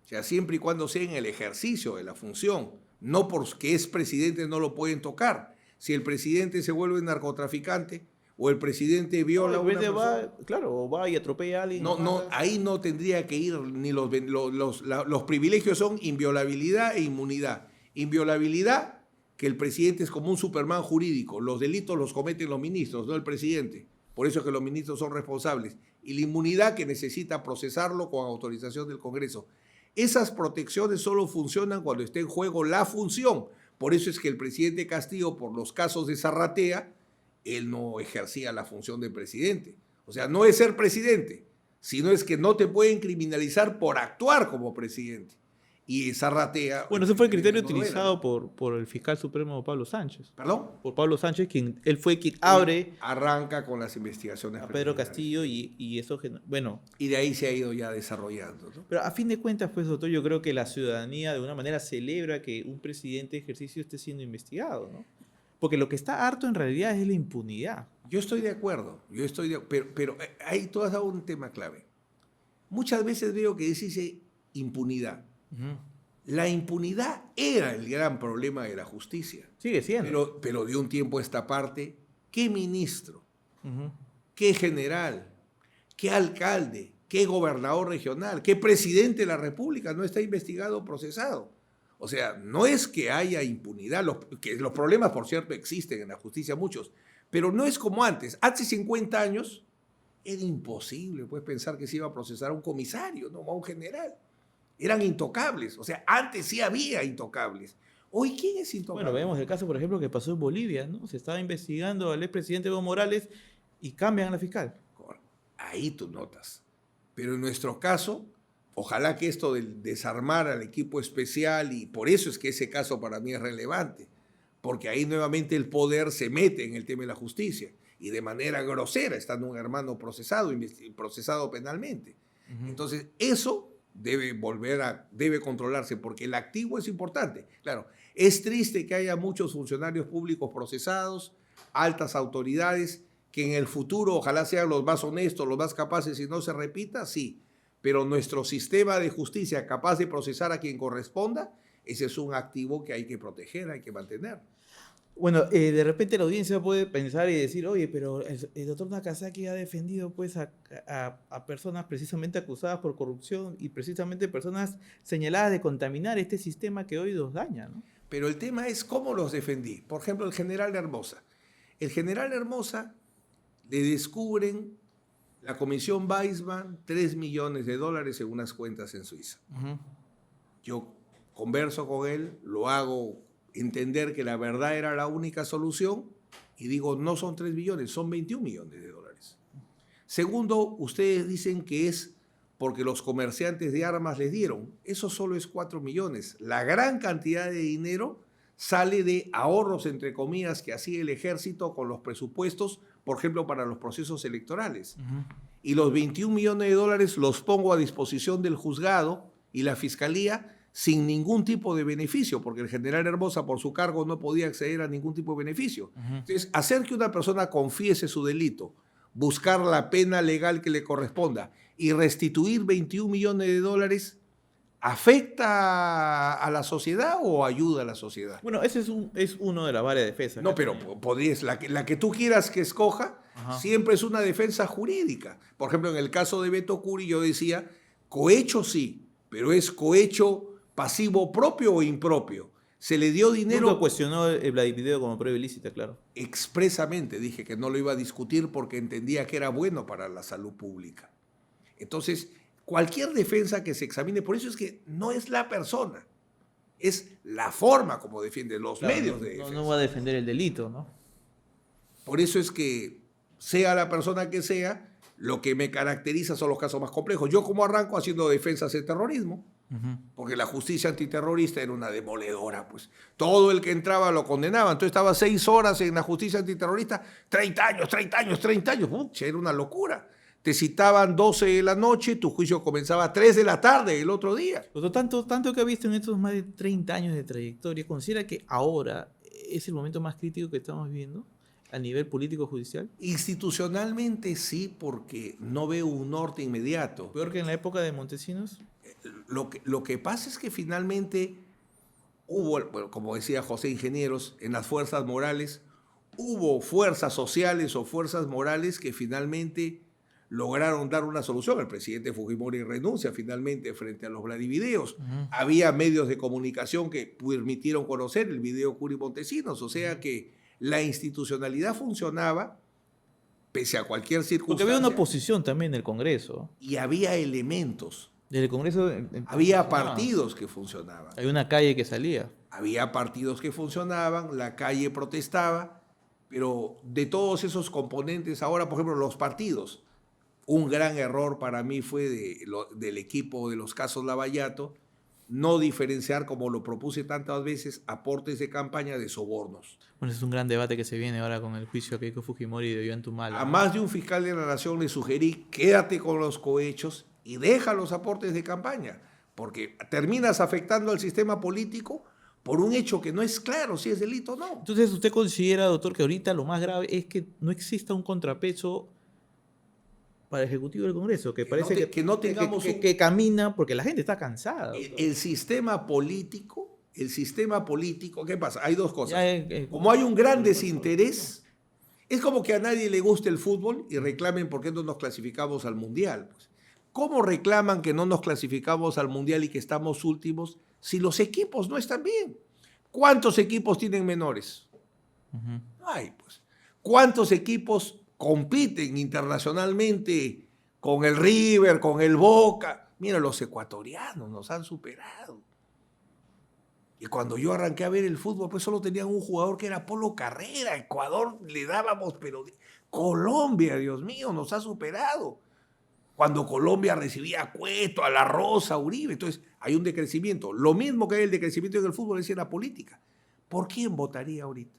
O sea, siempre y cuando sea en el ejercicio de la función, no porque es presidente no lo pueden tocar. Si el presidente se vuelve narcotraficante o el presidente viola a una persona, Claro, o va y atropella a alguien. no, lo no, mata. ahí no tendría que ir ni los privilegios son inviolabilidad e inmunidad. Inviolabilidad, que el presidente es como un Superman jurídico, los delitos los cometen los ministros, no el presidente. Por eso es que los ministros son responsables. Y la inmunidad, que necesita procesarlo con autorización del Congreso. Esas protecciones solo funcionan cuando esté en juego la función. Por eso es que el presidente Castillo, por los casos de Zarratea, él no ejercía la función de presidente. O sea, no es ser presidente, sino es que no te pueden criminalizar por actuar como presidente. Y Zarratea... Bueno, ese fue el criterio no lo era. utilizado por el fiscal supremo Pablo Sánchez. ¿Perdón? Por Pablo Sánchez, él fue quien abre Arranca con las investigaciones a Pedro preliminares. Castillo y eso... Bueno, Y de ahí se ha ido ya desarrollando, ¿no? pero a fin de cuentas, pues, doctor, yo creo que la ciudadanía de una manera celebra que un presidente de ejercicio esté siendo investigado, ¿no? Porque lo que está harto en realidad es la impunidad. Yo estoy de acuerdo, pero ahí tú has dado un tema clave. Muchas veces veo que dice impunidad. Ujú. La impunidad era el gran problema de la justicia. Sigue siendo. Pero de un tiempo a esta parte, ¿qué ministro, Ujú. qué general, qué alcalde, qué gobernador regional, qué presidente de la República no está investigado o procesado? O sea, no es que haya impunidad, que los problemas, por cierto, existen en la justicia, muchos, pero no es como antes. Hace 50 años era imposible, pues, pensar que se iba a procesar a un comisario, no a un general. Eran intocables. O sea, antes sí había intocables. Hoy, ¿quién es intocable? Bueno, vemos el caso, por ejemplo, que pasó en Bolivia, ¿no? Se estaba investigando al expresidente Evo Morales Y cambian a la fiscal. Ahí tú notas. Pero en nuestro caso, ojalá que esto de desarmar al equipo especial, y por eso es que ese caso para mí es relevante, porque ahí nuevamente el poder se mete en el tema de la justicia y de manera grosera, estando un hermano procesado penalmente. Entonces, eso debe controlarse, porque el activo es importante. Claro, es triste que haya muchos funcionarios públicos procesados, altas autoridades, que en el futuro ojalá sean los más honestos, los más capaces y no se repita, sí. Pero nuestro sistema de justicia capaz de procesar a quien corresponda, ese es un activo que hay que proteger, hay que mantener. Bueno, de repente la audiencia puede pensar y decir, oye, pero el doctor Nakazaki ha defendido pues a personas precisamente acusadas por corrupción y precisamente personas señaladas de contaminar este sistema que hoy nos daña, ¿no? Pero el tema es cómo los defendí. Por ejemplo, el general Hermosa. El general Hermosa le descubren la comisión Weissman $3 millones en unas cuentas en Suiza. Yo converso con él, lo hago entender que la verdad era la única solución y digo, no son 3 millones, son $21 millones. Segundo, ustedes dicen que es porque los comerciantes de armas les dieron. Eso solo es 4 millones. La gran cantidad de dinero sale de ahorros, entre comillas, que hacía el ejército con los presupuestos, por ejemplo, para los procesos electorales. Y los $21 millones los pongo a disposición del juzgado y la fiscalía sin ningún tipo de beneficio, porque el general Hermosa por su cargo no podía acceder a ningún tipo de beneficio. Entonces, hacer que una persona confiese su delito, buscar la pena legal que le corresponda y restituir $21 millones, ¿afecta a la sociedad o ayuda a la sociedad? Bueno, ese es uno de las varias defensas. No, pero la que tú quieras que escoja, siempre es una defensa jurídica. Por ejemplo, en el caso de Beto Curi yo decía, cohecho sí, pero es cohecho pasivo propio o impropio. Se le dio dinero... Nunca cuestionó el Vladivideo como prueba ilícita, claro. Expresamente dije que no lo iba a discutir porque entendía que era bueno para la salud pública. Entonces, cualquier defensa que se examine, por eso es que no es la persona, es la forma como defiende los medios de defensa. No va a defender el delito, ¿no? Por eso es que, sea la persona que sea, lo que me caracteriza son los casos más complejos. Yo como arranco haciendo defensas de terrorismo, porque la justicia antiterrorista era una demoledora, pues. Todo el que entraba lo condenaba. Entonces estaba 6 horas en la justicia antiterrorista, 30 años. Era una locura. Te citaban 12 de la noche, tu juicio comenzaba a 3 de la tarde el otro día. Pero tanto que ha visto en estos más de 30 años de trayectoria, ¿considera que ahora es el momento más crítico que estamos viviendo a nivel político-judicial? Institucionalmente sí, porque no veo un norte inmediato. ¿Peor que en la época de Montesinos? Lo que pasa es que finalmente hubo, bueno, como decía José Ingenieros, en las fuerzas morales, hubo fuerzas sociales o fuerzas morales que finalmente lograron dar una solución. El presidente Fujimori renuncia finalmente frente a los Vladivideos. Había medios de comunicación que permitieron conocer el video Curi Montesinos, o sea que la institucionalidad funcionaba pese a cualquier circunstancia. Porque había una oposición también en el Congreso. Y había elementos. Desde el Congreso... Había partidos que funcionaban. Hay una calle que salía. Había partidos que funcionaban, la calle protestaba, pero de todos esos componentes, ahora, por ejemplo, los partidos, un gran error para mí fue del equipo de los casos Lavallato, no diferenciar, como lo propuse tantas veces, aportes de campaña de sobornos. Bueno, ese es un gran debate que se viene ahora con el juicio a Keiko Fujimori y de Ollanta, A más de un fiscal de la Nación le sugerí, quédate con los cohechos y deja los aportes de campaña, porque terminas afectando al sistema político por un hecho que no es claro si es delito o no. Entonces, ¿usted considera, doctor, que ahorita lo más grave es que no exista un contrapeso para el Ejecutivo del Congreso? Que parece que camina porque la gente está cansada. El sistema político, ¿qué pasa? Hay dos cosas. Como hay un gran desinterés, es como que a nadie le guste el fútbol y reclamen por qué no nos clasificamos al Mundial. Pues. ¿Cómo reclaman que no nos clasificamos al Mundial y que estamos últimos si los equipos no están bien? ¿Cuántos equipos tienen menores? Ay, pues. ¿Cuántos equipos compiten internacionalmente con el River, con el Boca? Mira, los ecuatorianos nos han superado. Y cuando yo arranqué a ver el fútbol, pues solo tenían un jugador que era Polo Carrera. Ecuador le dábamos, pero Colombia, Dios mío, nos ha superado. Cuando Colombia recibía a Cueto, a La Rosa, a Uribe. Entonces, hay un decrecimiento. Lo mismo que hay el decrecimiento en el fútbol es en la política. ¿Por quién votaría ahorita?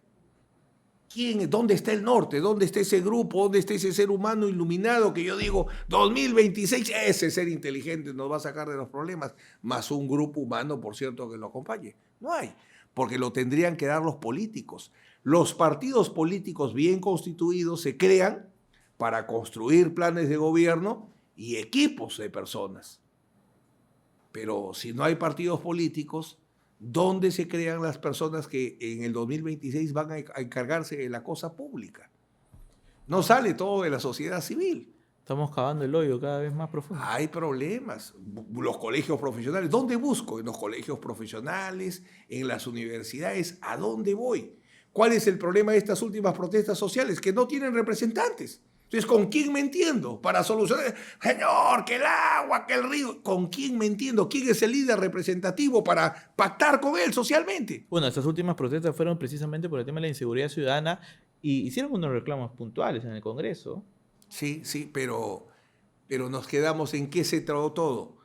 ¿Quién? ¿Dónde está el norte? ¿Dónde está ese grupo? ¿Dónde está ese ser humano iluminado que yo digo, 2026, ese ser inteligente nos va a sacar de los problemas? Más un grupo humano, por cierto, que lo acompañe. No hay, porque lo tendrían que dar los políticos. Los partidos políticos bien constituidos se crean para construir planes de gobierno y equipos de personas. Pero si no hay partidos políticos, ¿dónde se crean las personas que en el 2026 van a encargarse de la cosa pública? No sale todo de la sociedad civil. Estamos cavando el hoyo cada vez más profundo. Hay problemas. Los colegios profesionales, ¿dónde busco? En los colegios profesionales, en las universidades, ¿a dónde voy? ¿Cuál es el problema de estas últimas protestas sociales? Que no tienen representantes. Entonces, ¿con quién me entiendo? Para solucionar, señor, que el agua, que el río, ¿con quién me entiendo? ¿Quién es el líder representativo para pactar con él socialmente? Bueno, estas últimas protestas fueron precisamente por el tema de la inseguridad ciudadana y hicieron unos reclamos puntuales en el Congreso. Sí, pero nos quedamos en qué se trató todo.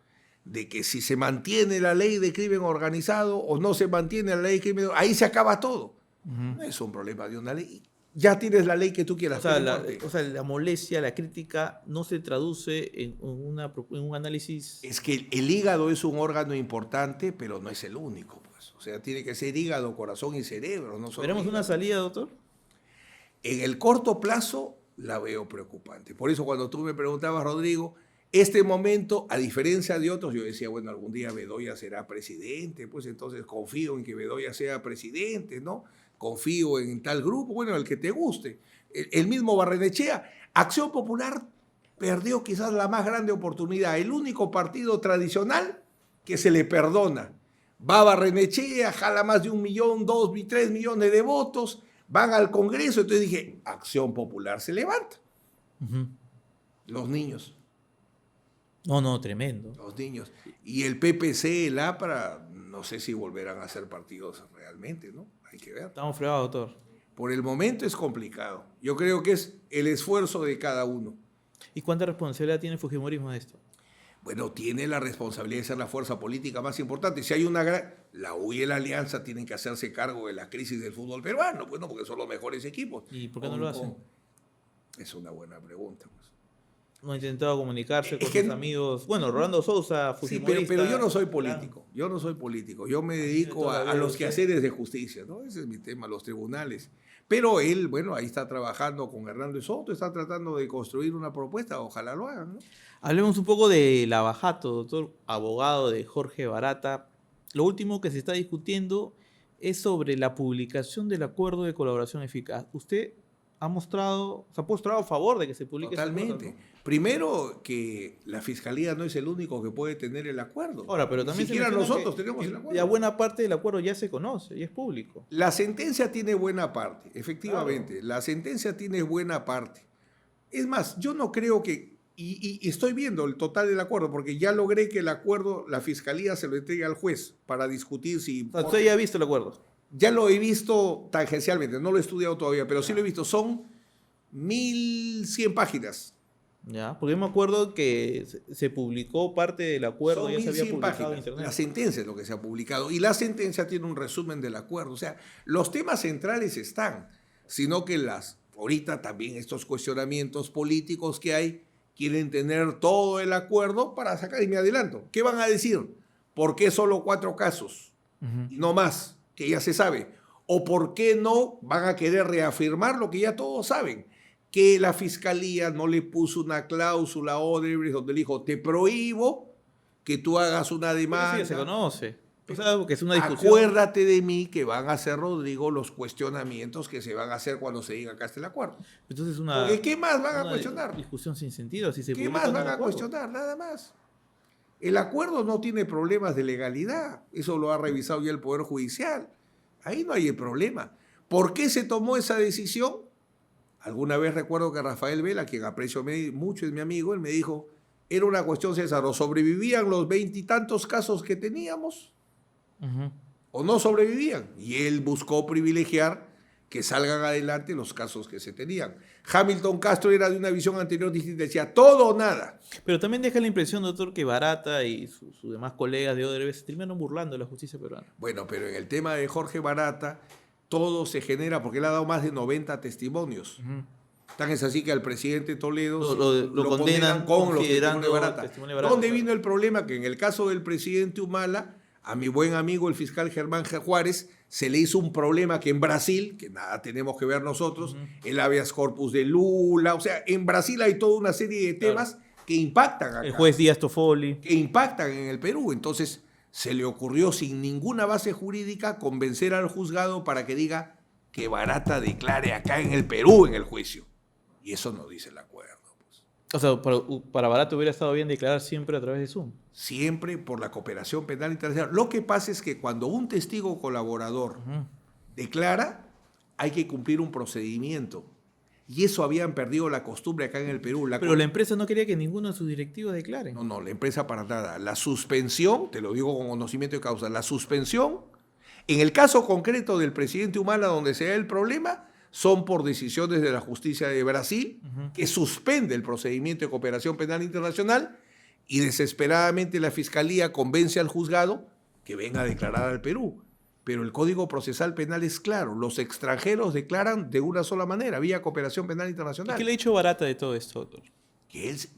De que si se mantiene la ley de crimen organizado o no se mantiene la ley de crimen organizado, ahí se acaba todo. No es un problema de una ley. Ya tienes la ley que tú quieras. O sea, la molestia, la crítica no se traduce en un análisis. Es que el hígado es un órgano importante, pero no es el único. Pues. O sea, tiene que ser hígado, corazón y cerebro. No solo ¿Veremos una salida, doctor? En el corto plazo la veo preocupante. Por eso cuando tú me preguntabas, Rodrigo, este momento, a diferencia de otros, yo decía, bueno, algún día Bedoya será presidente, pues entonces confío en que Bedoya sea presidente, ¿no? Confío en tal grupo, bueno, el que te guste. El mismo Barrenechea. Acción Popular perdió quizás la más grande oportunidad, el único partido tradicional que se le perdona. Va a Barrenechea, jala más de 1 millón, 2, 3 millones de votos, van al Congreso, entonces dije, Acción Popular se levanta. Los niños. No, tremendo. Los niños. Y el PPC, el APRA, no sé si volverán a ser partidos realmente, ¿no? Hay que ver. Estamos fregados, doctor. Por el momento es complicado. Yo creo que es el esfuerzo de cada uno. ¿Y cuánta responsabilidad tiene el fujimorismo de esto? Bueno, tiene la responsabilidad de ser la fuerza política más importante. Si hay una gran... La U y la Alianza tienen que hacerse cargo de la crisis del fútbol peruano, bueno, porque son los mejores equipos. ¿Y por qué no lo hacen? Es una buena pregunta, pues. No ha intentado comunicarse con sus amigos. Bueno, Rolando Sousa, fujimorista. Sí, pero yo no soy político. Yo no soy político. Yo me dedico a los quehaceres de justicia, ¿no? Ese es mi tema, los tribunales. Pero él, bueno, ahí está trabajando con Hernando Soto, está tratando de construir una propuesta. Ojalá lo hagan, ¿no? Hablemos un poco de Lavajato, doctor, abogado de Jorge Barata. Lo último que se está discutiendo es sobre la publicación del acuerdo de colaboración eficaz. Usted se ha mostrado a favor de que se publique Totalmente. ese acuerdo, ¿no? Primero, que la Fiscalía no es el único que puede tener el acuerdo. Ahora, pero también ni siquiera nosotros tenemos el acuerdo. La buena parte del acuerdo ya se conoce y es público. La sentencia tiene buena parte, efectivamente. Claro. La sentencia tiene buena parte. Es más, yo no creo que... Y estoy viendo el total del acuerdo, porque ya logré que el acuerdo, la Fiscalía se lo entregue al juez para discutir si... O sea, ¿usted ya ha visto el acuerdo? Ya lo he visto tangencialmente, no lo he estudiado todavía, pero sí lo he visto. Son 1.100 páginas. Ya, porque yo me acuerdo que se publicó parte del acuerdo, Son ya se había publicado páginas. en internet. La sentencia es lo que se ha publicado, y la sentencia tiene un resumen del acuerdo. O sea, los temas centrales están, sino que ahorita también estos cuestionamientos políticos que hay, quieren tener todo el acuerdo para sacar, y me adelanto, ¿qué van a decir? ¿Por qué solo 4 casos? Y no más, que ya se sabe. ¿O por qué no van a querer reafirmar lo que ya todos saben? Que la Fiscalía no le puso una cláusula a Odebrecht donde le dijo, te prohíbo que tú hagas una demanda. Pero sí, se conoce. O sea, que es una discusión. Acuérdate de mí que van a hacer, Rodrigo, los cuestionamientos que se van a hacer cuando se diga acá está el acuerdo. Entonces Porque ¿qué más van a cuestionar? Discusión sin sentido. Si se ¿Qué más van a cuestionar? Nada más. El acuerdo no tiene problemas de legalidad. Eso lo ha revisado ya el Poder Judicial. Ahí no hay el problema. ¿Por qué se tomó esa decisión? Alguna vez recuerdo que Rafael Vela, quien aprecio mucho, es mi amigo, él me dijo, era una cuestión, César, o sobrevivían los 20 y tantos casos que teníamos, o no sobrevivían. Y él buscó privilegiar que salgan adelante los casos que se tenían. Hamilton Castro era de una visión anterior distinta, decía todo o nada. Pero también deja la impresión, doctor, que Barata y sus demás colegas de Odebrecht se terminaron burlando de la justicia peruana. Bueno, pero en el tema de Jorge Barata, todo se genera porque él ha dado más de 90 testimonios. Tan es así que al presidente Toledo Lo condenan con los considerando testimonios de Barata. testimonio de Barata. ¿Dónde vino el problema? Que en el caso del presidente Humala, a mi buen amigo el fiscal Germán Juárez se le hizo un problema que en Brasil, que nada tenemos que ver nosotros, el habeas corpus de Lula, o sea, en Brasil hay toda una serie de temas que impactan acá, El juez Díaz Toffoli. que impactan en el Perú. Entonces se le ocurrió sin ninguna base jurídica convencer al juzgado para que diga que Barata declare acá en el Perú en el juicio. Y eso no dice el acuerdo. Pues. O sea, para Barata hubiera estado bien declarar siempre a través de Zoom. Siempre por la cooperación penal internacional. Lo que pasa es que cuando un testigo colaborador declara, hay que cumplir un procedimiento. Y eso habían perdido la costumbre acá en el Perú. Pero la empresa no quería que ninguno de sus directivos declare. No, la empresa para nada. La suspensión, te lo digo con conocimiento de causa, la suspensión, en el caso concreto del presidente Humala, donde se da el problema, son por decisiones de la justicia de Brasil, que suspende el procedimiento de cooperación penal internacional y desesperadamente la fiscalía convence al juzgado que venga a declarar al Perú. Pero el Código Procesal Penal es claro, los extranjeros declaran de una sola manera, vía cooperación penal internacional. ¿Y qué le ha dicho Barata de todo esto, doctor?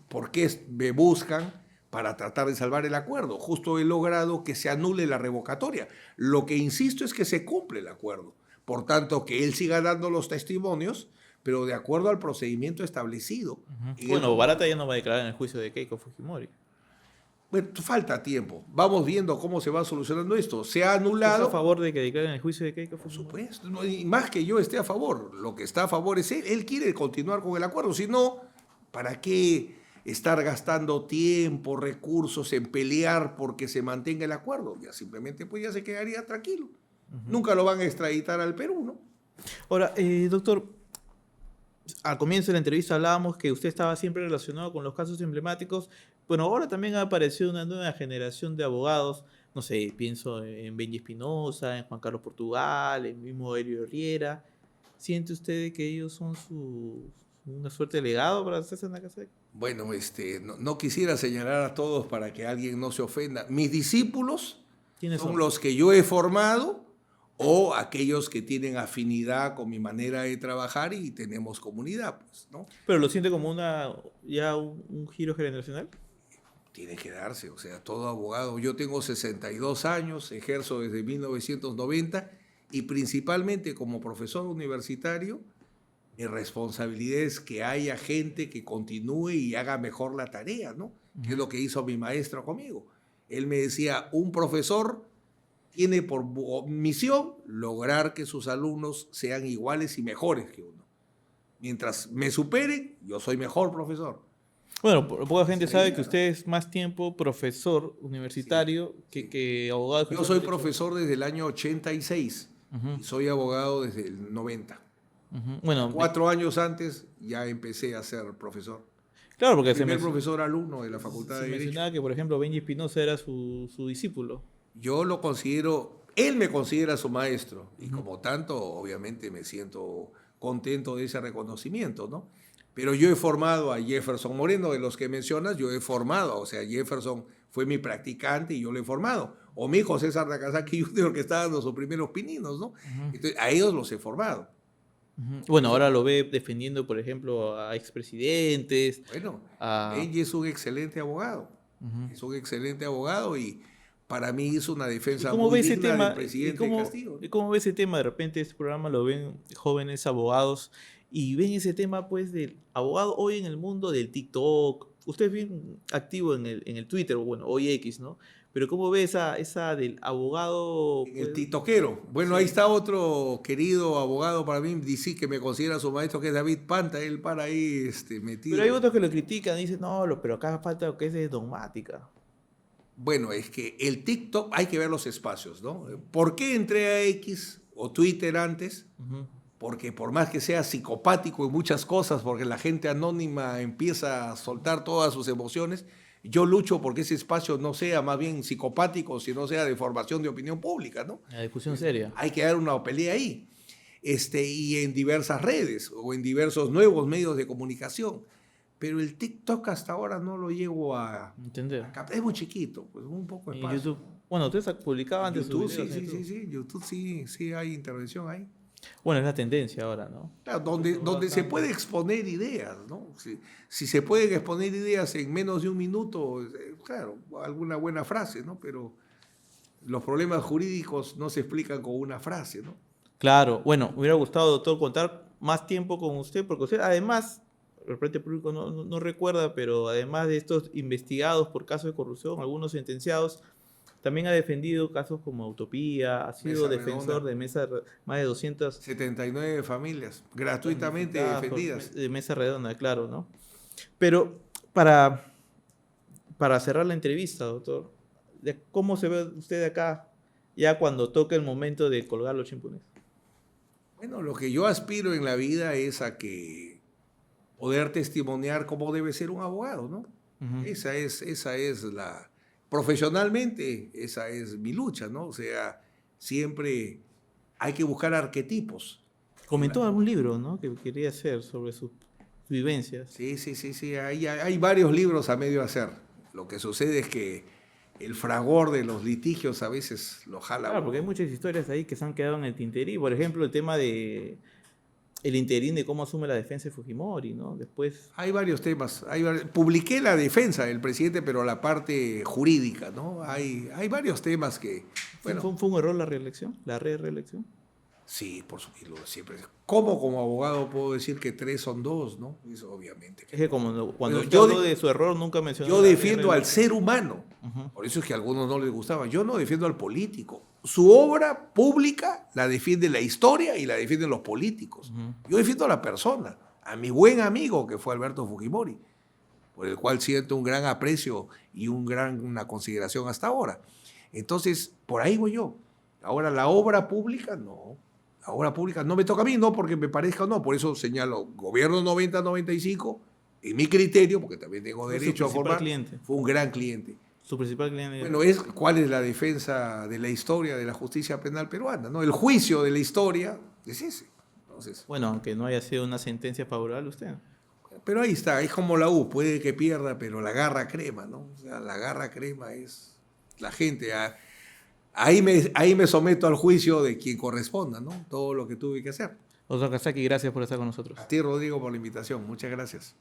¿Por qué me buscan para tratar de salvar el acuerdo? Justo he logrado que se anule la revocatoria. Lo que insisto es que se cumple el acuerdo. Por tanto, que él siga dando los testimonios, pero de acuerdo al procedimiento establecido. Bueno, Barata ya no va a declarar en el juicio de Keiko Fujimori. Bueno, falta tiempo. Vamos viendo cómo se va solucionando esto. Se ha ¿Estás anulado. a favor de que declaren en el juicio de Keiko Por Fujimori? supuesto. No, y más que yo esté a favor. Lo que está a favor es él. Él quiere continuar con el acuerdo. Si no, ¿para qué estar gastando tiempo, recursos en pelear porque se mantenga el acuerdo? Ya simplemente pues ya se quedaría tranquilo. Nunca lo van a extraditar al Perú, ¿no? Ahora, doctor, al comienzo de la entrevista hablábamos que usted estaba siempre relacionado con los casos emblemáticos. Bueno, ahora también ha aparecido una nueva generación de abogados. No sé, pienso en Benji Espinosa, en Juan Carlos Portugal, en mismo Elio Riera. ¿Siente usted que ellos son una suerte de legado para César Nakazaki? Bueno, no quisiera señalar a todos para que alguien no se ofenda. Mis discípulos son los que yo he formado o aquellos que tienen afinidad con mi manera de trabajar y tenemos comunidad, pues, ¿no? ¿Pero lo siente como un giro generacional? Tiene que darse, o sea, todo abogado. Yo tengo 62 años, ejerzo desde 1990 y principalmente como profesor universitario, mi responsabilidad es que haya gente que continúe y haga mejor la tarea, ¿no? Que es lo que hizo mi maestro conmigo. Él me decía, un profesor tiene por misión lograr que sus alumnos sean iguales y mejores que uno. Mientras me superen, yo soy mejor profesor. Bueno, poca gente sabe que usted es más tiempo profesor universitario que abogado. Yo soy profesor desde el año 86 y soy abogado desde el 90. Bueno, 4 años antes ya empecé a ser profesor. Claro, porque primer profesor alumno de la Facultad de Derecho. Se mencionaba que, por ejemplo, Benji Espinosa era su discípulo. Yo lo considero, él me considera su maestro y como tanto, obviamente me siento contento de ese reconocimiento, ¿no? Pero yo he formado a Jefferson Moreno, de los que mencionas, yo he formado, o sea, Jefferson fue mi practicante y yo lo he formado. O mi hijo César Nakazaki Jr., que está dando sus primeros pininos, ¿no? Entonces, a ellos los he formado. Bueno, ahora lo ve defendiendo, por ejemplo, a expresidentes. Bueno, Benji es un excelente abogado. Es un excelente abogado y para mí hizo una defensa muy digna del presidente Castillo. ¿Y cómo ve ese tema? De repente este programa lo ven jóvenes abogados y ven ese tema pues del abogado hoy en el mundo del TikTok. Usted es bien activo en el Twitter, bueno, hoy X, ¿no? Pero ¿cómo ve esa del abogado? Pues, el tiktokero. Bueno, sí. Ahí está otro querido abogado para mí, dice que me considera su maestro, que es David Panta, él para ahí metido. Pero hay otros que lo critican y dicen, no, pero acá falta lo que es de dogmática. Bueno, es que el TikTok hay que ver los espacios, ¿no? ¿Por qué entré a X o Twitter antes? Porque por más que sea psicopático en muchas cosas, porque la gente anónima empieza a soltar todas sus emociones, yo lucho porque ese espacio no sea más bien psicopático, sino sea de formación de opinión pública, ¿no? La discusión seria. Hay que dar una pelea ahí. Y en diversas redes o en diversos nuevos medios de comunicación. Pero el TikTok hasta ahora no lo llego a Entender. captar. Es muy chiquito, pues un poco de En espacio. YouTube. Bueno, ustedes publicaban antes sus YouTube, videos sí, en sí, sí, sí. YouTube sí hay intervención ahí. Bueno, es la tendencia ahora, ¿no? Claro, donde se puede exponer ideas, ¿no? Si se pueden exponer ideas en menos de un minuto, claro, alguna buena frase, ¿no? Pero los problemas jurídicos no se explican con una frase, ¿no? Claro, bueno, me hubiera gustado, doctor, contar más tiempo con usted, porque usted además, el frente público no recuerda, pero además de estos investigados por casos de corrupción, algunos sentenciados, también ha defendido casos como Utopía, ha sido Mesa defensor redonda. de más de 200 79 familias gratuitamente defendidas. de mesa redonda, claro, ¿no? Pero para cerrar la entrevista, doctor, ¿cómo se ve usted de acá ya cuando toque el momento de colgar los chimpunes? Bueno, lo que yo aspiro en la vida es a que poder testimoniar cómo debe ser un abogado, ¿no? Ujú. Esa es la... Profesionalmente, esa es mi lucha, ¿no? O sea, siempre hay que buscar arquetipos. Comentó algún libro, ¿no? Que quería hacer sobre sus vivencias. Sí. Hay varios libros a medio hacer. Lo que sucede es que el fragor de los litigios a veces lo jala. Claro, porque hay uno. muchas historias ahí que se han quedado en el tinterí. Por ejemplo, el tema de el interín de cómo asume la defensa de Fujimori, ¿no? Después, Hay varios temas. Publiqué la defensa del presidente, pero la parte jurídica, ¿no? Hay varios temas que, bueno, ¿fue un error la reelección? ¿La reelección? sí, por supuesto, siempre. ¿Cómo como abogado puedo decir que 3 son 2, ¿no? Eso obviamente. Es que cuando Bueno, usted yo habló de- de su error, nunca mencionó Yo la defiendo al reelección. ser humano. Ujú. Por eso es que a algunos no les gustaba. Yo no defiendo al político. Su obra pública la defiende la historia y la defienden los políticos. Ujú. Yo defiendo a la persona, a mi buen amigo que fue Alberto Fujimori, por el cual siento un gran aprecio y una consideración hasta ahora. Entonces, por ahí voy yo. Ahora, la obra pública, no. La obra pública no me toca a mí, no porque me parezca o no. Por eso señalo, gobierno 90-95, en mi criterio, porque también tengo Fue su derecho a principal formar, cliente. fue un gran cliente. Su principal cliente. Bueno, cuál es la defensa de la historia de la justicia penal peruana, ¿no? El juicio de la historia es ese. Entonces, Bueno, aunque no haya sido una sentencia favorable a usted. pero ahí está, es como la U, puede que pierda, pero la garra crema, ¿no? O sea, la garra crema es la gente. Ahí me someto al juicio de quien corresponda, ¿no? Todo lo que tuve que hacer. Doctor Kazaki, gracias por estar con nosotros. A ti, Rodrigo, por la invitación. Muchas gracias.